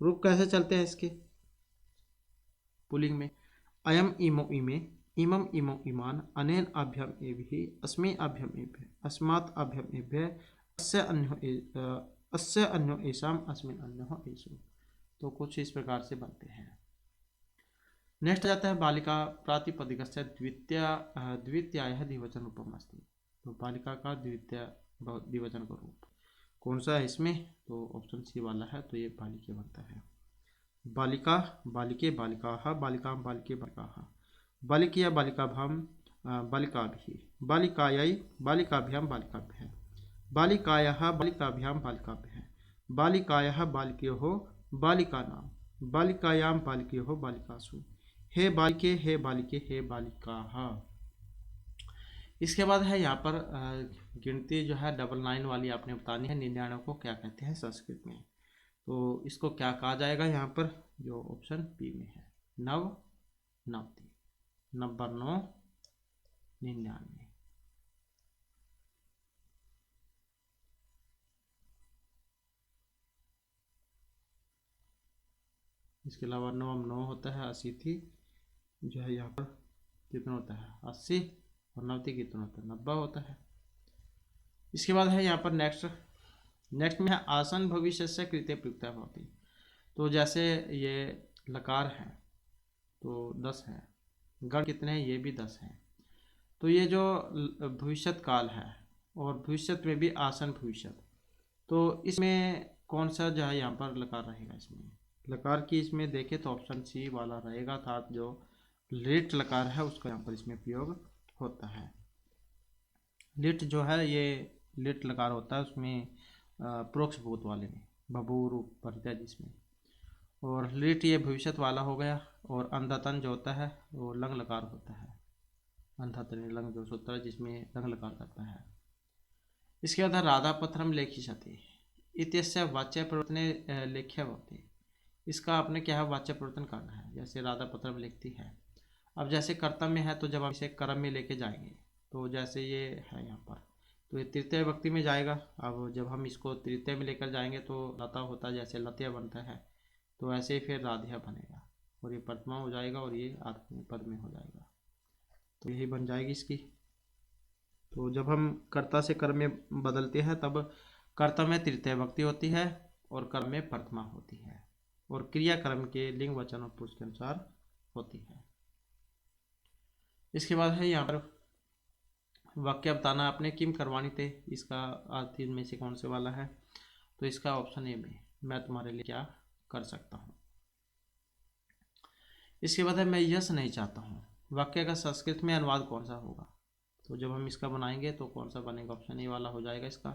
रूप कैसे चलते हैं इसके पुल्लिंग में, अयम इमो इमे इमम इमो इमान अनेन अभ्यम एभिः अस्मै अभ्यम एभ्य अस्मात् अभ्यम एभ्य अस्य अन्यो एषाम अस्मिन् अन्यो एषु, तो कुछ इस प्रकार से बनते हैं। नेक्स्ट जाता है बालिका प्रातिपदिकस्य द्वितीयायः द्विवचन रूपम अस्ति, तो बालिका का द्वितीय द्विवचन का रूप कौन सा है इसमें, तो ऑप्शन सी वाला है, तो ये बालिके बनता है। बालिका बालिके बालिकाः बालिकां बालिके बालिकाः बालिकया बालिकाभ्यां बालिकाभिः बालिकायै बालिकाभ्यां बालिकाभ्यः बालिकायाः बालिकाभ्यां बालिकाभ्यः बालिकायाः बालिकयोः बालिकानां बालिकायां बालिकयोः बालिकासु हे बालिके हे बालिके हे बालिकाः। इसके बाद है यहाँ पर गिनती जो है डबल लाइन वाली आपने बतानी है, 99 को क्या कहते हैं संस्कृत में, तो इसको क्या कहा जाएगा यहाँ पर, जो ऑप्शन बी में है, नव नवति, नंबर 9 99। इसके अलावा 9 होता है, 80 जो है यहाँ पर कितना होता है 80, और 90 कितना होता है 90 होता है। इसके बाद है यहाँ पर नेक्स्ट में है आसन भविष्य से कृत्य प्रयुक्त होती, तो जैसे ये लकार है तो 10 है, गण कितने हैं, ये भी 10 हैं, तो ये जो भविष्यत काल है और भविष्यत में भी आसन भविष्यत, तो इसमें कौन सा जो है यहाँ पर लकार रहेगा, इसमें लकार की इसमें देखें तो ऑप्शन सी वाला रहेगा, अर्थात जो लिट लकार है उसका यहाँ पर इसमें प्रयोग होता है। लिट जो है ये लिट लकार होता है उसमें प्रोक्ष भूत वाले में बभू रूप भरता है जिसमें, और लिट ये भविष्यत वाला हो गया, और अंधातन जो होता है वो लंग लकार होता है, अंधातन लंग जो सूत्र है जिसमें लंग लकार करता है। इसके बाद राधा पत्रम लेखिष्यति इत्यस्य वाच्य प्रवर्तने लेख्य होती, इसका आपने क्या है वाच्य परिवर्तन करना है, जैसे राधा पत्रम लिखती है, अब जैसे कर्तव्य में है तो जब हम इसे कर्म में लेके जाएंगे, तो जैसे ये है यहाँ पर तो ये तृतीय विभक्ति में जाएगा, अब जब हम इसको तृतीय में लेकर जाएंगे तो लता होता है, जैसे लतिया बनता है, तो ऐसे ही फिर राधिया बनेगा, और ये प्रथमा हो जाएगा और ये आत्म पद में हो जाएगा, तो यही बन जाएगी इसकी। तो जब हम कर्ता से कर्म में बदलते हैं तब कर्ता में तृतीय विभक्ति होती है, और कर्म में प्रथमा होती है और क्रिया कर्म के लिंग वचन और पुरुष के अनुसार होती है। इसके बाद है यहाँ पर वाक्य बताना आपने किम करवानी थे, इसका अर्थ इनमें से कौन से वाला है, तो इसका ऑप्शन ए में मैं तुम्हारे लिए क्या कर सकता हूँ। इसके बाद है मैं यश नहीं चाहता हूँ, वाक्य का संस्कृत में अनुवाद कौन सा होगा, तो जब हम इसका बनाएंगे तो कौन सा बनेगा, ऑप्शन ए वाला हो जाएगा इसका,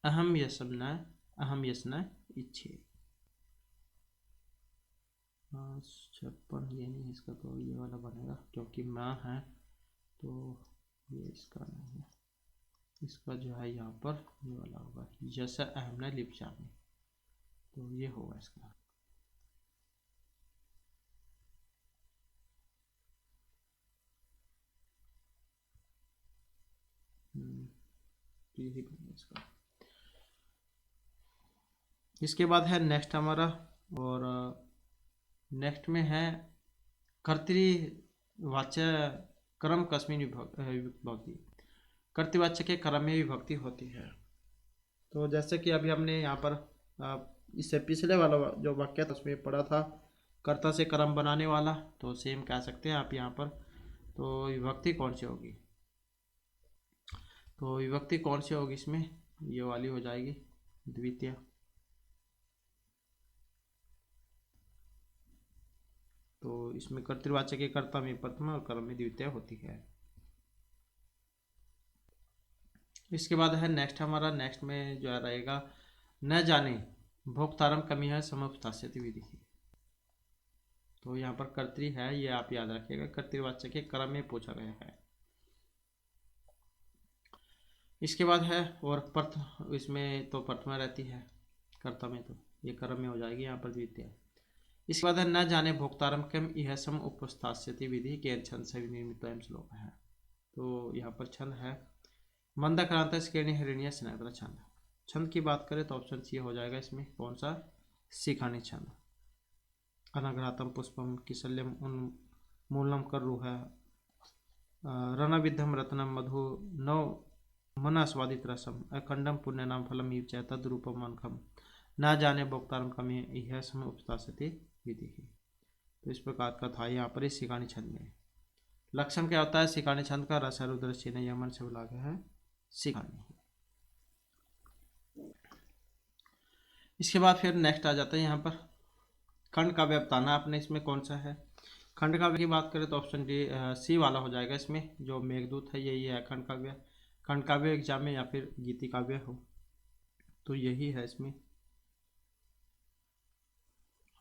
अहम यश न इच्छे। 56 ये नहीं है इसका, तो ये वाला बनेगा क्योंकि मैं है तो ये इसका नहीं है, इसका जो है यहाँ पर ये वाला होगा यश अहम न लिप्सामी, तो ये होगा इसका। तो यही बनेगा इसका। इसके बाद है नेक्स्ट हमारा, और नेक्स्ट में है कर्तृवाच्य क्रम कस्मिन विभक्ति, कर्तृवाच्य के क्रम में विभक्ति होती है। तो जैसे कि अभी हमने यहाँ पर इससे पिछले वाला जो वाक्य था उसमें पढ़ा था कर्ता से क्रम बनाने वाला, तो सेम कह सकते हैं आप यहाँ पर। तो विभक्ति कौन सी होगी, तो विभक्ति कौन सी होगी इसमें, ये वाली हो जाएगी द्वितीय। तो इसमें कर्तृवाचक के कर्ता में प्रथमा और कर्म में द्वितीय होती है। इसके बाद है नेक्स्ट हमारा, नेक्स्ट में जो रहेगा न जाने भोक्तारम कमी है समुपस्थास्यति विधि, तो यहाँ पर कर्तृ है ये आप याद रखिएगा, कर्तृवाचक के क्रम में पूछा गया है। इसके बाद है और प्रथम, इसमें तो प्रथमा रहती है कर्ता में, तो ये क्रम में हो जाएगी यहाँ पर द्वितीय। इसके बाद है न जाने भोक्तारम कम यह सम उपस्थास्यति विधि के छंद से निर्मित श्लोक है, तो यहाँ पर छंद है मंदक्रांत स्केणी हरिणीय स्नेहद्र छंद। छंद की बात करें तो ऑप्शन सी हो जाएगा इसमें, कौन सा, शिखानी छंद। अनघ्रातम पुष्पम किशल्यम उन्मूलनम कर रूह रणविद्धम रत्नम मधु नव मनास्वादित रसम अखंडम पुण्य नाम फलम इव च तद्रूपम मनखम न जाने भोक्तारम कमी यह समय उपस्थास्यति विधि। तो इस प्रकार का था यहाँ पर इस शिखानी छंद में। लक्षण क्या होता है शिखानी छंद का, रस रुद्र चिन्ह यमन से बुला गया है शिखानी। इसके बाद फिर नेक्स्ट आ जाता है यहाँ पर खंड काव्य बताना आपने, इसमें कौन सा है। खंड काव्य की बात करें तो ऑप्शन डी सी वाला हो जाएगा इसमें, जो मेघदूत है यही है खंड काव्य। खंड काव्य एग्जाम में या फिर गीति काव्य हो तो यही है इसमें।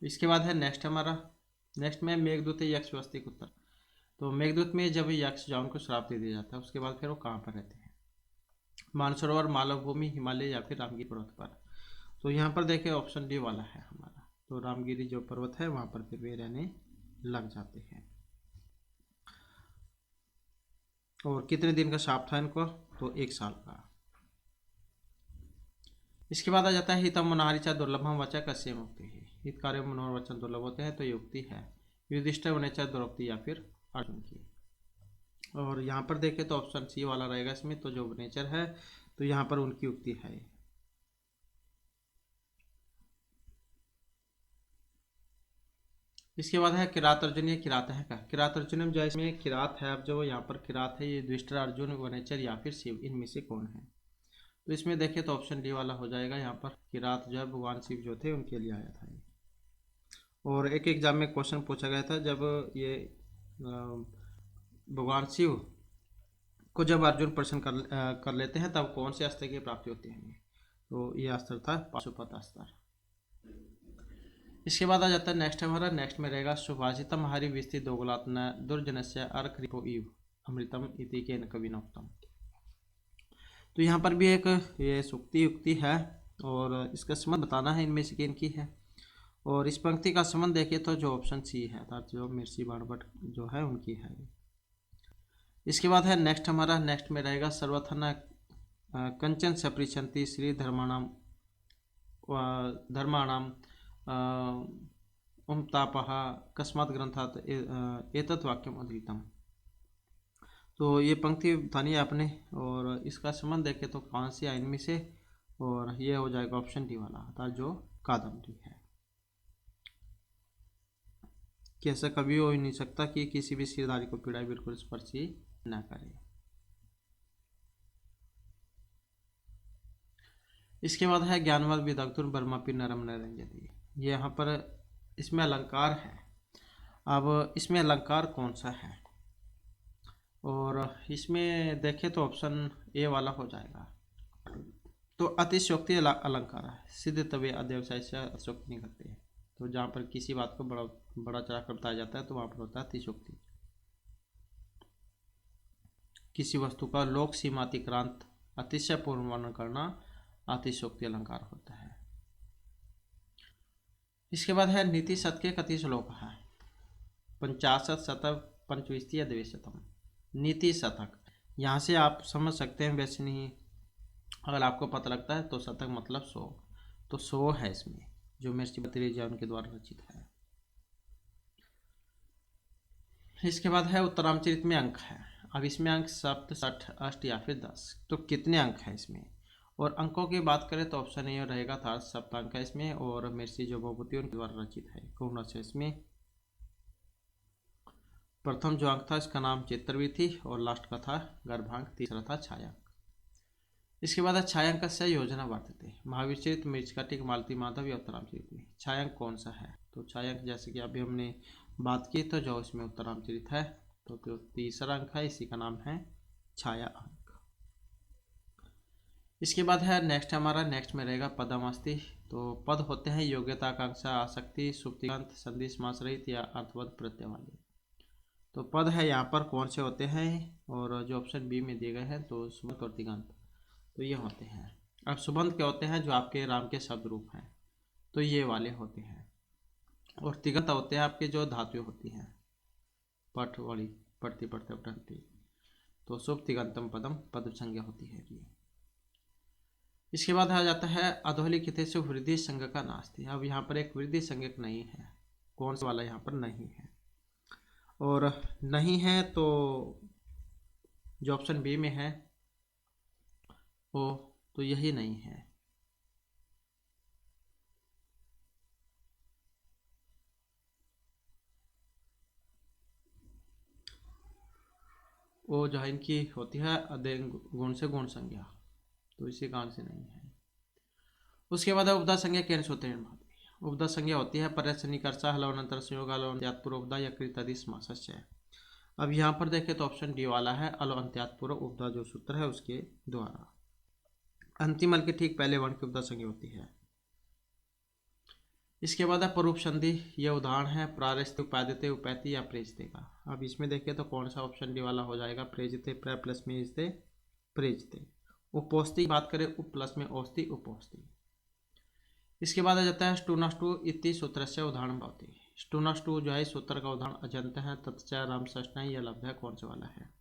इसके बाद है नेक्स्ट हमारा, नेक्स्ट में मेघदूत है यक्ष स्वस्तिक उत्तर। तो मेघदूत में जब यक्ष जाओ उनको श्राप दे दिया जाता है, उसके बाद फिर वो कहाँ पर रहते हैं, मानसरोवर मालवभूमि हिमालय या फिर रामगिरी पर्वत पर। तो यहाँ पर देखें ऑप्शन डी वाला है हमारा, तो रामगिरी जो पर्वत है वहाँ पर फिर वे रहने लग जाते हैं। और कितने दिन का शाप था इनको, तो 1 साल का। इसके बाद आ जाता है हितम मनोहारिचा दुर्लभम वचा कस्य मुक्ति है, हितकारी मनोहर वचन दुर्लभ होते हैं तो युक्ति है युधिष्ठिर वनेचा द्रौपदी या फिर अर्जुन की। और यहाँ पर देखें तो ऑप्शन सी वाला रहेगा इसमें, तो जो नेचर है तो यहाँ पर उनकी युक्ति है। इसके बाद है किरात अर्जुन, ये किरात है का, किरात अर्जुन जो इसमें किरात है, अब जो यहाँ पर किरात है ये युधिष्ठिर अर्जुन वनेचर या फिर शिव, इनमें से कौन है। तो इसमें देखें तो ऑप्शन डी वाला हो जाएगा, यहाँ पर किरात जो है भगवान शिव जो थे उनके लिए आया था ये। और एक एग्जाम में क्वेश्चन पूछा गया था, जब ये भगवान शिव को जब अर्जुन प्रश्न कर लेते हैं तब कौन से अस्त्र की प्राप्ति होती है, तो ये अस्त्र था पाशुपत अस्त्र। इसके बाद आ जाता है नेक्स्ट हमारा, नेक्स्ट में रहेगा सुभाषितम हरि विस्ति दोगलात्न दुर्जनस्य अर्क रिपो इव अमृतम इति के कविनोक्तम। तो यहाँ पर भी एक ये सुक्ति युक्ति है और इसका संबंध बताना है इनमें से किन की है। और इस पंक्ति का संबंध देखें तो जो ऑप्शन सी है अर्थात जो मिर्ची बाणभट्ट जो है उनकी है। इसके बाद है नेक्स्ट हमारा, नेक्स्ट में रहेगा सर्वथन कंचन सपरिछंति श्री धर्माणाम उमतापः कस्मात् ग्रंथात एतत् वाक्यम उद्धृतम। तो ये पंक्ति बतानी है आपने और इसका संबंध देखें तो कौन सी आइन में से, और ये हो जाएगा ऑप्शन डी वाला अर्थात जो कादम्बरी है, कि ऐसा कभी हो ही नहीं सकता कि किसी भी सिरधारी को पीड़ा बिल्कुल स्पर्श ही न करे। इसके बाद है ज्ञानवद विदग्धुर बर्मापी नरम नरंजति। ये यहाँ पर इसमें अलंकार है। अब इसमें अलंकार कौन सा है, और इसमें देखें तो ऑप्शन ए वाला हो जाएगा। तो अतिशयोक्ति अलंकार है, सिद्ध तवे अध्यवसाय से अतिशयोक्ति नहीं करते हैं। तो जहाँ पर किसी बात को बड़ा बड़ा चढ़ा कर बताया जाता है तो वहाँ पर होता है अतिशयोक्ति। किसी वस्तु का लोक सीमातिक्रांत अतिशयपूर्ण वर्णन करना अतिशयोक्ति अलंकार होता है। इसके बाद है नीति शतक के कति श्लोक है, 50 शतक पंचविंशति या द्विशतम। नीति शतक यहाँ से आप समझ सकते हैं, वैसे नहीं अगर आपको पता लगता है तो शतक मतलब 100, तो 100 है इसमें जो महर्षि भतृहरि उनके द्वारा रचित है। इसके बाद है उत्तरामचरित में अंक है। अब इसमें अंक 7, 60, 8 या फिर 10, तो कितने अंक हैं इसमें? और अंकों की बात करें तो ऑप्शन ए रहेगा था 7 अंक है इसमें, और महर्षि जो भूपति उनके द्वारा रचित है। कौन से इसमें प्रथम जो अंक था इसका नाम चित्रवीथी और लास्ट का था गर्भांक, तीसरा था छायांक। इसके बाद है छायांक से योजना वर्तते महावीर चरित, मृच्छकटिक, मालती माधव या उत्तरामचरित में छायांक कौन सा है? तो छायांक जैसे कि अभी हमने बात की तो जो इसमें उत्तरामचरित है तो तीसरा अंक है, इसी का नाम है छाया अंक। इसके बाद है नेक्स्ट हमारा, नेक्स्ट में रहेगा पदमस्ति। तो पद होते हैं योग्यता, आकांक्षा, आसक्ति, सुप्तिकांत, संधि, समास रहित या अर्थवत प्रत्यय वाले। तो पद है यहाँ पर कौन से होते हैं, और जो ऑप्शन बी में दिए गए हैं तो सुबंत और तिगंत, तो ये होते हैं। अब सुबंत क्या होते हैं? जो आपके राम के शब्द रूप हैं, तो ये वाले होते हैं। और तिगंत होते हैं आपके जो धातुएं होती हैं, पठ वाली, पढ़ती पढ़ते पढ़ती, तो शुभ तिगंतम पदम पद संज्ञा होती है ये। इसके बाद आ जाता है अधोलिखित से वृद्धि संज्ञ का नास्ति। अब यहाँ पर एक वृद्धि संज्ञक नहीं है, कौन सा वाला यहाँ पर नहीं है, और नहीं है तो जो ऑप्शन बी में है वो तो यही नहीं है। वो जो है इनकी होती है अदे गुण से गुण संज्ञा, तो इसी कारण से नहीं है। उसके बाद उपदा संज्ञा कैन होते हैं। उपदा संज्ञा होती है पर्यसनिकर्षा हलवनंतर संयोग अलवंत्यात्पूर्व उपदा या कृतादि समासस्य। अब यहाँ पर देखें तो ऑप्शन डी वाला है अलवंत्यात्पूर्व उपदा जो सूत्र है उसके द्वारा अंतिम अल के ठीक पहले वर्ण की उपदा संज्ञा होती है। इसके बाद है परूप संधि, यह उदाहरण है प्रारस्ते, उपादिते, उपैति या प्रेजते का। अब इसमें देखिए तो कौन सा ऑप्शन डी वाला हो जाएगा, प्रेजते, प्र प्लस में इजते, प्रेजते। उपोस्ति की बात करें उप प्लस में औस्ति, उपोस्ति। इसके बाद आ जाता है स्टूनाष्टु इति सूत्र से उदाहरण भवति। स्टूनाष्टु जो है सूत्र का उदाहरण अजंत है, तत्चा राम षष्ठ है, यह लब्ध है, कौन से वाला है?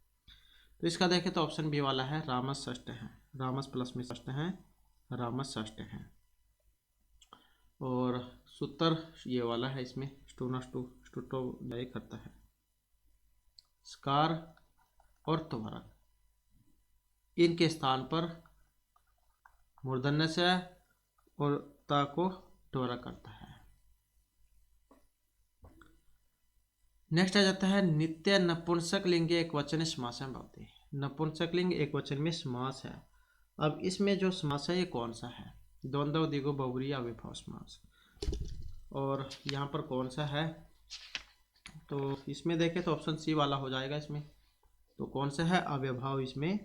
तो इसका देखें तो ऑप्शन बी वाला है रामस षष्ठ है, रामस प्लस में षष्ठ है, रामस षष्ठ है। और सूत्र ये वाला है, इसमें स्टूनाष्टु स्टूटो जाए करता है स्कार और त्वरक, इनके स्थान पर मूर्धन्य से और ता को त्वरक करता है। नेक्स्ट आ जाता है नित्य नपुंसक लिंग एक वचन समास भवति। नपुंसक लिंग एक वचन में समास है। अब इसमें जो समास है ये कौन सा है? द्वंद्व, द्विगु, बहुव्रीहि, अव्ययभाव समास। और यहाँ पर कौन सा है? तो इसमें देखें तो ऑप्शन सी वाला हो जाएगा इसमें। तो कौन सा है? अव्ययभाव इसमें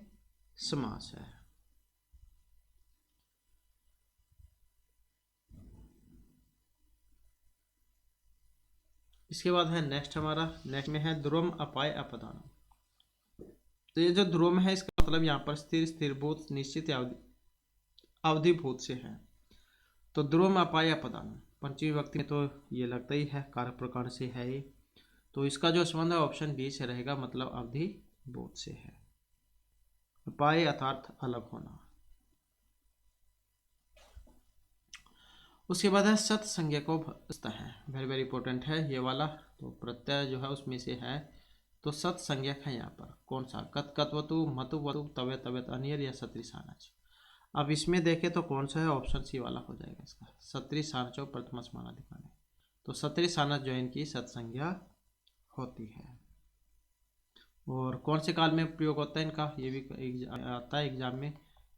समास है। इसके बाद है नेक्स्ट हमारा, नेक्स्ट में है ध्रुवम, अपाय, अपदानम। तो ये जो ध्रुवम है इसका मतलब यहाँ पर स्थिर, स्थिरभूत, निश्चित अवधिभूत से है। तो ध्रुवम, अपाय, अपदानम पंचमी विभक्ति में तो ये लगता ही है, कारक प्रकार से है ये। तो इसका जो संबंध है ऑप्शन डी से रहेगा, मतलब अवधिभूत से है। अपाय अर्थात अलग होना। उसके बाद है सत संज्ञा को है, वेरी वेरी इंपॉर्टेंट है ये वाला। तो प्रत्यय जो है उसमें से है, तो सत संज्ञक है यहाँ पर कौन सा? कत, कतवतु, मतु, वतु, तवे, तवेत, अनियर या सत्रिशानच। अब इसमें देखें तो कौन सा है, ऑप्शन सी वाला हो जाएगा इसका, सत्री सानचो प्रथम समानाधिकरण है। तो सत्री सानच जो है इनकी सत्संज्ञा होती है। और कौन से काल में प्रयोग होता है इनका, ये भी आता है एग्जाम में,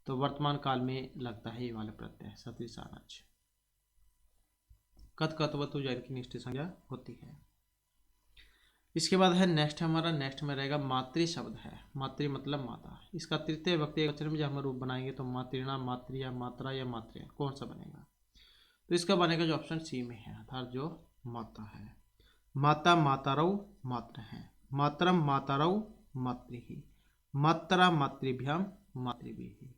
तो वर्तमान काल में लगता है ये वाला प्रत्यय सत्री सानच। कथ कथवतु जो इनकी निष्ठ संज्ञा होती है। इसके बाद है नेक्स्ट हमारा, नेक्स्ट में रहेगा मातृ शब्द है। मातृ मतलब माता। इसका तृतीय व्यक्ति वचन में जब हम रूप बनाएंगे तो मातृणा, मातृया, मात्रा या मातृ, कौन सा बनेगा? तो इसका बनेगा जो ऑप्शन सी में है, अर्थात जो माता है। माता मातारौ मात्र है, मातरम मातारौ मातृ, मात्रा मातृभ्याम मातृभिः।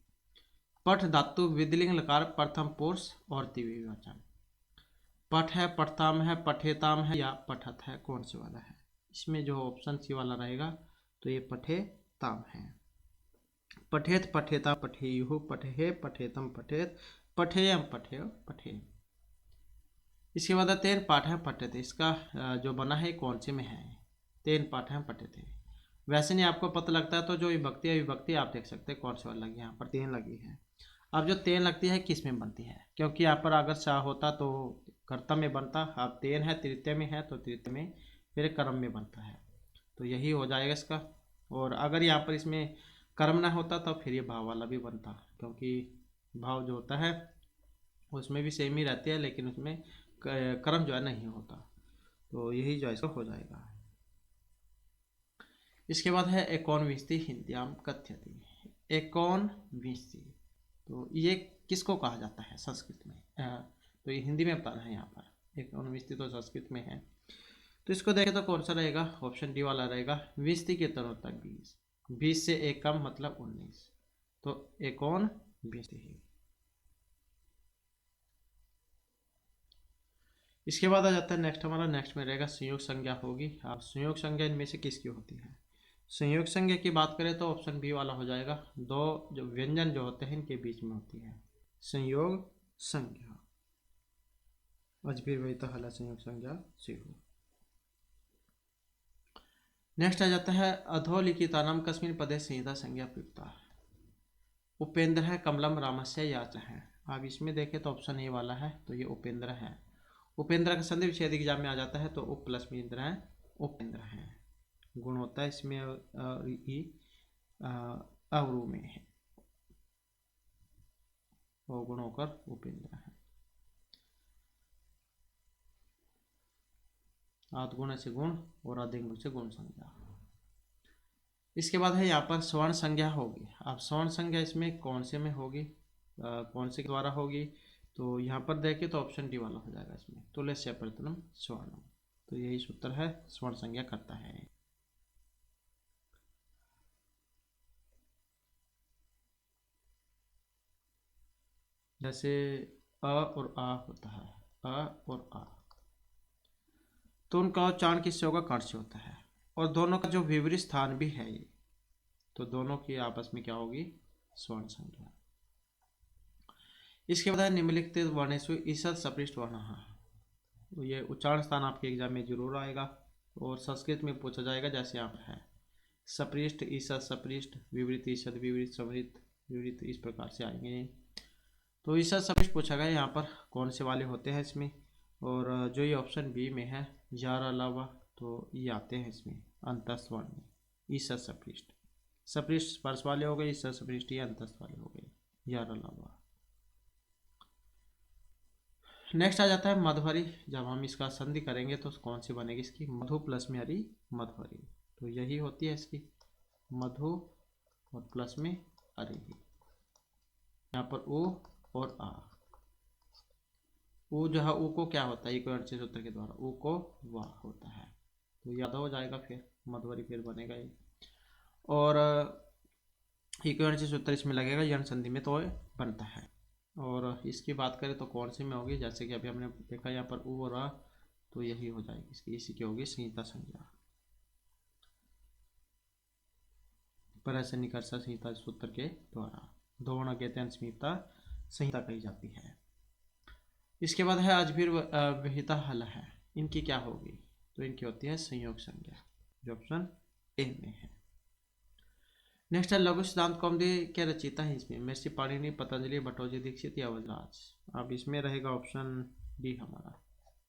पठ धातु विधिलिंग लकार प्रथम पुरुष और द्विवचन। पठ है, पठताम है, पठेताम है या पठत है, कौन से वाला है? इसमें जो ऑप्शन सी वाला रहेगा तो ये पठेताम है। पठेत पठेता पठेयुः, पठे पठेतम पठेत, पठेयम पठेय पठे। इसके बाद तेन पाठः पठ्यते, इसका जो बना है कौन से में है? तेन पाठः पठ्यते। वैसे नहीं आपको पता लगता है तो जो विभक्ति है, विभक्ति आप देख सकते हैं कौन से वाला लगी है, यहाँ पर तेन लगी है। अब जो तेन लगती है किस में बनती है? क्योंकि यहाँ पर अगर सा होता तो कर्ता में बनता, अब तेन है तृतीय में है तो तृतीय में फिर कर्म में बनता है, तो यही हो जाएगा इसका। और अगर यहाँ पर इसमें कर्म ना होता तो फिर ये भाव वाला भी बनता, क्योंकि भाव जो होता है उसमें भी सेम ही रहती है, लेकिन उसमें कर्म जो है नहीं होता, तो यही जो है इसका हो जाएगा। इसके बाद है एकोनविंशति हिंद्याम कथ्यते। एकोनविंशति तो ये किसको कहा जाता है संस्कृत में? तो ये हिंदी में बताना है यहाँ पर। एकोनविंशति तो संस्कृत में है, तो इसको देखें तो कौन सा रहेगा? ऑप्शन डी वाला रहेगा। विंशति के तनों तक 20, 20 से एक कम मतलब 19, तो एकोनविंशति। इसके बाद आ जाता है नेक्स्ट हमारा, नेक्स्ट में रहेगा संयोग संज्ञा होगी। अब संयोग संज्ञा इनमें से किसकी होती है? संयोग संज्ञा की बात करें तो ऑप्शन बी वाला हो जाएगा। दो जो व्यंजन जो होते हैं इनके बीच में होती है संयोग संज्ञा। अजबीर वही तो हला संयोग संज्ञा से हो। नेक्स्ट आ जाता है अधोलिखितानाम कस्मिन् पदे संहिता संज्ञा प्रयुक्ता। उपेंद्र है, कमलम, रामस्य, याच है। अब इसमें देखें तो ऑप्शन ए वाला है, तो ये उपेंद्र है। उपेंद्र का संधि विच्छेद एग्जाम में आ जाता है, तो उप प्लस में इंद्र है, उपेंद्र है। गुण होता है इसमें अवरु में है, और गुण होकर उपेंद्र है। आद गुण से गुण और अधिक गुण से गुण संज्ञा। इसके बाद है यहाँ पर स्वर्ण संज्ञा होगी। अब स्वर्ण संज्ञा इसमें कौन से में होगी, कौन से के द्वारा होगी? तो यहाँ पर देखें तो ऑप्शन डी वाला हो जाएगा इसमें, तुल्यस्य प्रथमम स्वर्णम। तो यही सूत्र है, स्वर्ण संज्ञा करता है। जैसे अ और आ होता है, अ और आ, तो उनका उच्चारण किससे होगा? कर्ण से होता है। और दोनों का जो विपरीत स्थान भी है ये, तो दोनों की आपस में क्या होगी? स्वर्ण संज्ञा। इसके बाद है निम्नलिखित वर्णेषु ईसत् सपृष्ठ वर्णः। तो ये उच्चारण स्थान आपके एग्जाम में जरूर आएगा, और संस्कृत में पूछा जाएगा, जैसे यहाँ पर है सपृष्ठ, ईसत्, सपृष्ठ, विवृत, ईसत्, विवृत, समृत, विवृत, इस प्रकार से आएंगे। तो ईसत् सपृष्ठ पूछा गया यहाँ पर कौन से वाले होते हैं इसमें, और जो ये ऑप्शन बी में है यार अलावा, तो ये आते हैं इसमें अंतस्थ वर्ण में। ईसत् सपृष्ठ, सपृष्ठ स्पर्श वाले हो गए, ईसत् सपृष्ठ ये अंतस्थ वाले हो गए, यार अलावा। नेक्स्ट आ जाता है मधुहरी। जब हम इसका संधि करेंगे तो कौन सी बनेगी इसकी? मधु प्लस में हरी, मधुहरी। तो यही होती है इसकी, मधु और प्लस में हरी। यहाँ पर उ और आ, उ जो है उ को क्या होता है? इक्विवेलेंट सूत्र के द्वारा उ को वाह होता है, तो याद हो जाएगा, फिर मधुहरी फिर बनेगा ये। और इक्विवेलेंट सूत्र इसमें लगेगा, यण संधि में तो बनता है। और इसकी बात करें तो कौन सी में होगी? जैसे कि अभी हमने देखा यहाँ पर उ और आ, तो यही हो जाएगी इसकी, इसी की होगी संहिता संज्ञा। परस्य निकर्ष संहिता सूत्र के द्वारा दोवर्ण अज्ञात संहिता संहिता कही जाती है। इसके बाद है अजबीर विहिता हल है, इनकी क्या होगी? तो इनकी होती है संयोग संज्ञा, जो ऑप्शन ए में है। नेक्स्ट है लघु सिद्धांत कौमुदी क्या रचयिता है इसमें? महर्षि पाणिनि, पतंजलि, भट्टोजी दीक्षित या वरदराज? अब इसमें रहेगा ऑप्शन डी हमारा।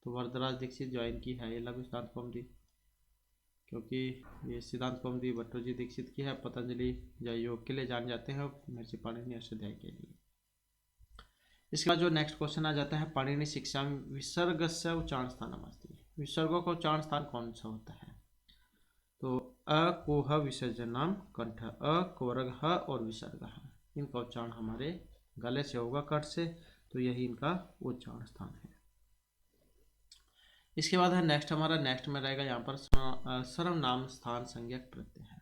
तो वरदराज दीक्षित जो इनकी है ये लघु सिद्धांत कौमुदी, क्योंकि ये सिद्धांत कौमुदी भट्टोजी दीक्षित की है। पतंजलि जो योग के लिए जाने जाते हैं, महर्षि पाणिनि अष्टाध्यायी के लिए। इसके बाद जो नेक्स्ट क्वेश्चन आ जाता है, पाणिनि शिक्षा विसर्गस्य उच्चारण स्थानमस्ति। विसर्गों का उच्चारण स्थान कौन सा होता है? तो अ कोह विसर्जनम कंठ, अ कोरग ह और विसर्ग ह, इनका उच्चारण हमारे गले से होगा, कंठ से, तो यही इनका उच्चारण स्थान है। इसके बाद है नेक्स्ट हमारा, नेक्स्ट में रहेगा यहाँ पर सर्वनाम स्थान संज्ञक प्रत्यय है।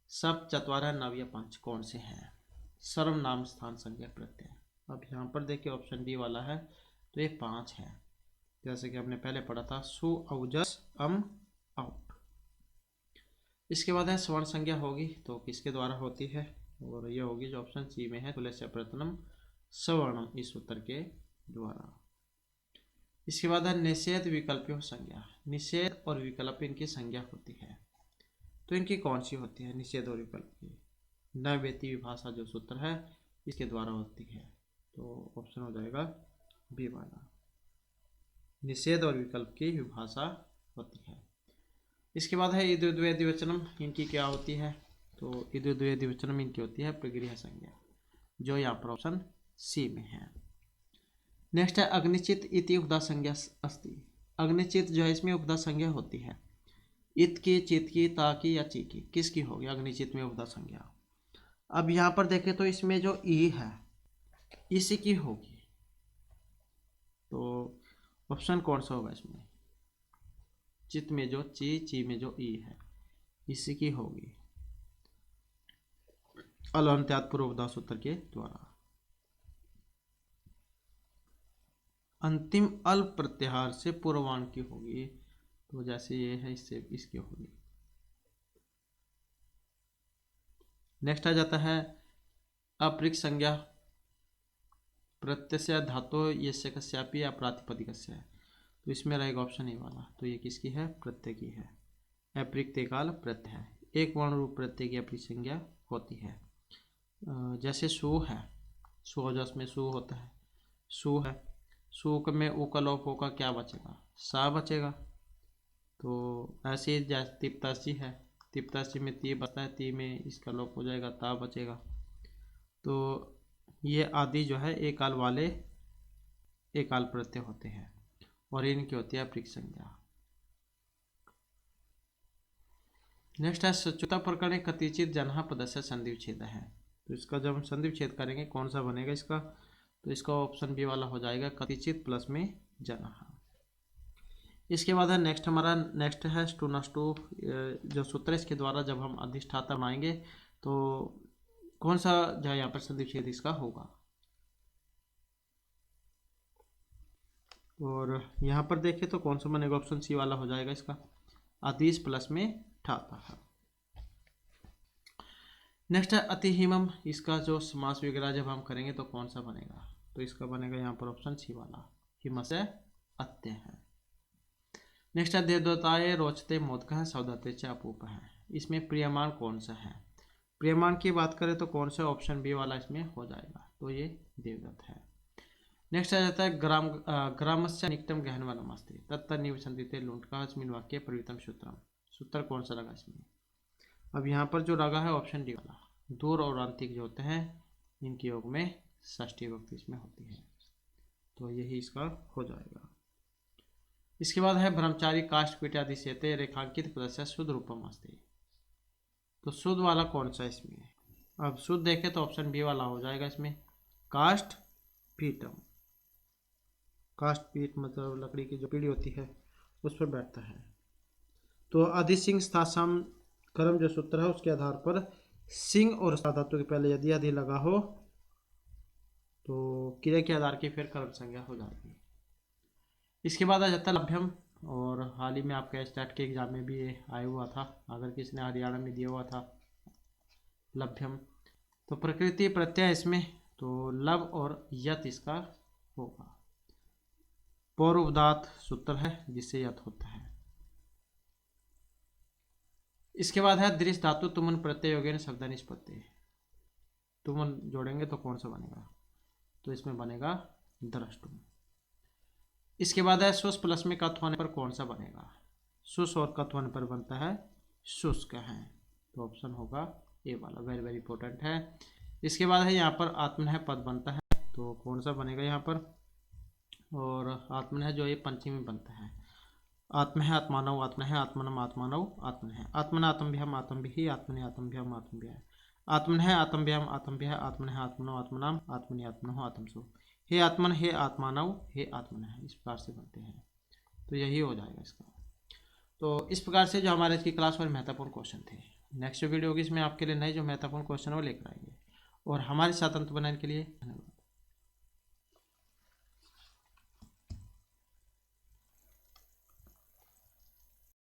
सब चतवारा नव या पंच कौन से हैं सर्वनाम स्थान संज्ञक प्रत्यय? अब यहाँ पर देखिए ऑप्शन डी वाला है, तो ये 5 है, जैसे कि हमने पहले पढ़ा था, सु, औजस, अम, औ। इसके बाद है स्वर्ण संज्ञा होगी तो किसके द्वारा होती है? और ये होगी जो ऑप्शन सी में है, तुल्यस्य प्रथमम सवर्णम, इस उत्तर के द्वारा। इसके बाद है निषेध विकल्प संज्ञा। निषेध और विकल्प इनकी संज्ञा होती है, तो इनकी कौन सी होती है? निषेध और विकल्प की न व्यक्ति विभाषा जो सूत्र है इसके द्वारा होती है, तो ऑप्शन हो जाएगा बी वाला, निषेध और विकल्प की विभाषा होती है। इसके बाद है इद्विद्वय द्विवचनम, इनकी क्या होती है? तो इद्विद्वय द्विवचनम इनकी होती है प्रगृह संज्ञा, जो यहाँ पर ऑप्शन सी में है। नेक्स्ट है अग्निचित इति उपदा संज्ञा अस्ति। अग्निचित जो है इसमें उपदा संज्ञा होती है। इत की, चित की, ता की या ची की, किसकी होगी अग्निचित में उपदा संज्ञा? अब यहाँ पर देखें तो इसमें जो ई है इसी की होगी, तो ऑप्शन कौन सा होगा इसमें? चित में जो ची, ची में जो ई है इसी की होगी, अलंत्यात पूर्वोक्ता सूत्र के द्वारा। अंतिम अल प्रत्याहार से पूर्वाण की होगी, तो जैसे ये है इससे इसकी होगी। नेक्स्ट आ जाता है अप्रिक संज्ञा प्रत्यय धातु यस्य कस्यापि या प्रातिपदिकस्य है, तो इसमें रहेगा ऑप्शन ए वाला, तो ये किसकी है? प्रत्यय की है। अप्रिक तेकाल प्रत्यय है, एक वर्ण रूप प्रत्यय की अप्रिक संज्ञा होती है। जैसे सु है, सुओजस में सु होता है, सु है, सु में उ का लोप होगा, क्या बचेगा? सा बचेगा। तो ऐसे ही जैसे तिप्तासी है, तिप्तासी में ती बचता है, ती में इसका लोप हो जाएगा, ता बचेगा। तो ये आदि जो है एकाल वाले एकाल प्रत्यय होते हैं और इनकी होती है अप्रिक संज्ञा। नेक्स्ट है सच्युता प्रकरण कतिचित जन्हा पदस्य संधि विच्छेद है, तो इसका जब हम संधि विच्छेद करेंगे कौन सा बनेगा इसका? तो इसका ऑप्शन बी वाला हो जाएगा, कतिचित प्लस में जन्हा। इसके बाद है नेक्स्ट हमारा, नेक्स्ट है स्टूनस्टू जो सूत्र इसके द्वारा जब हम अधिष्ठाता बनाएंगे तो कौन सा जो है यहाँ पर संधि विच्छेद इसका होगा? और यहाँ पर देखें तो कौन सा बनेगा? ऑप्शन सी वाला हो जाएगा इसका, आदेश प्लस में ठाता है। नेक्स्ट है अतिहिमम, इसका जो समास वगैरह जब हम करेंगे तो कौन सा बनेगा? तो इसका बनेगा यहाँ पर ऑप्शन सी वाला, हिम से अत्य है। नेक्स्ट है देवदत्ताय रोचते मोदक है सौदते च अपूप है, इसमें प्रियमान कौन सा है? प्रियमान की बात करें तो कौन सा? ऑप्शन बी वाला इसमें हो जाएगा, तो ये देवदत्त है। नेक्स्ट आ जाता है ग्रामस्य निकटम गहन वनमस्ति तत्तनिवसन्ति लुंठका अस्मिन् वाक्ये प्रवृत्तम सूत्रम, सूत्र कौन सा लगा इसमें? अब यहाँ पर जो लगा है ऑप्शन डी वाला, दूर और अंतिक जो होते हैं इनके योग में षष्ठी विभक्ति इसमें होती है, तो यही इसका हो जाएगा। इसके बाद है ब्रह्मचारी काष्ठ पीठ आदि से रेखांकित पदस्य शुद्ध रूपम अस्ति, तो शुद्ध वाला कौन सा इसमें? अब शुद्ध देखें तो ऑप्शन बी वाला हो जाएगा इसमें, काष्ठ पीठम। काष्ठ पीठ मतलब लकड़ी की जो पीढ़ी होती है उस पर बैठता है। तो आदि सिंह स्थासम कर्म जो सूत्र है उसके आधार पर सिंह और धातु के पहले यदि आदि लगा हो तो क्रिया के आधार की फिर कर्म संज्ञा हो जाएगी। इसके बाद आ जाता है लभ्यम, और हाल ही में आपके स्टेट के एग्जाम में भी ये आया हुआ था, अगर किसी ने हरियाणा में दिया हुआ था लभ्यम। तो प्रकृति प्रत्यय इसमें तो लब और यत इसका होगा, पूर्व उदात सूत्र है जिससे यत होता है। इसके बाद है दृश्य धातु तुमन प्रत्यय योगेन शब्द निष्पत्ति। तुमन जोड़ेंगे तो कौन सा बनेगा, तो इसमें बनेगा द्रष्टुम। इसके बाद है शुष्क प्लस में कथ होने पर कौन सा बनेगा, शुष्क और कथ होने पर बनता है शुष्क है, तो ऑप्शन होगा ए वाला, वेरी वेरी इंपॉर्टेंट है। इसके बाद है यहाँ पर आत्मन है पद बनता है, तो कौन सा बनेगा यहाँ पर, और आत्मन है जो ये पंचमी में बनता है, आत्म है आत्मानव, आत्म है आत्मनम, आत्मानव आत्मन है, आत्मन आत्मभ्यम आत्मभि, आत्मने आत्मभ्यम आत्मभ्य, आत्मन है आत्मभ्यम आत्मभ्य, आत्मन है आत्मनो आत्मनाम, आत्मनि आत्मनो आत्मसु, हे आत्मन हे आत्मानव हे आत्मन है, इस प्रकार से बनते हैं। तो यही हो जाएगा इसका। तो इस प्रकार से जो हमारे इसकी क्लास में महत्वपूर्ण क्वेश्चन थे, नेक्स्ट वीडियो होगी इसमें आपके लिए नए जो महत्वपूर्ण क्वेश्चन है वो लेकर आएंगे। और हमारे साथ अंत बनाने के लिए धन्यवाद।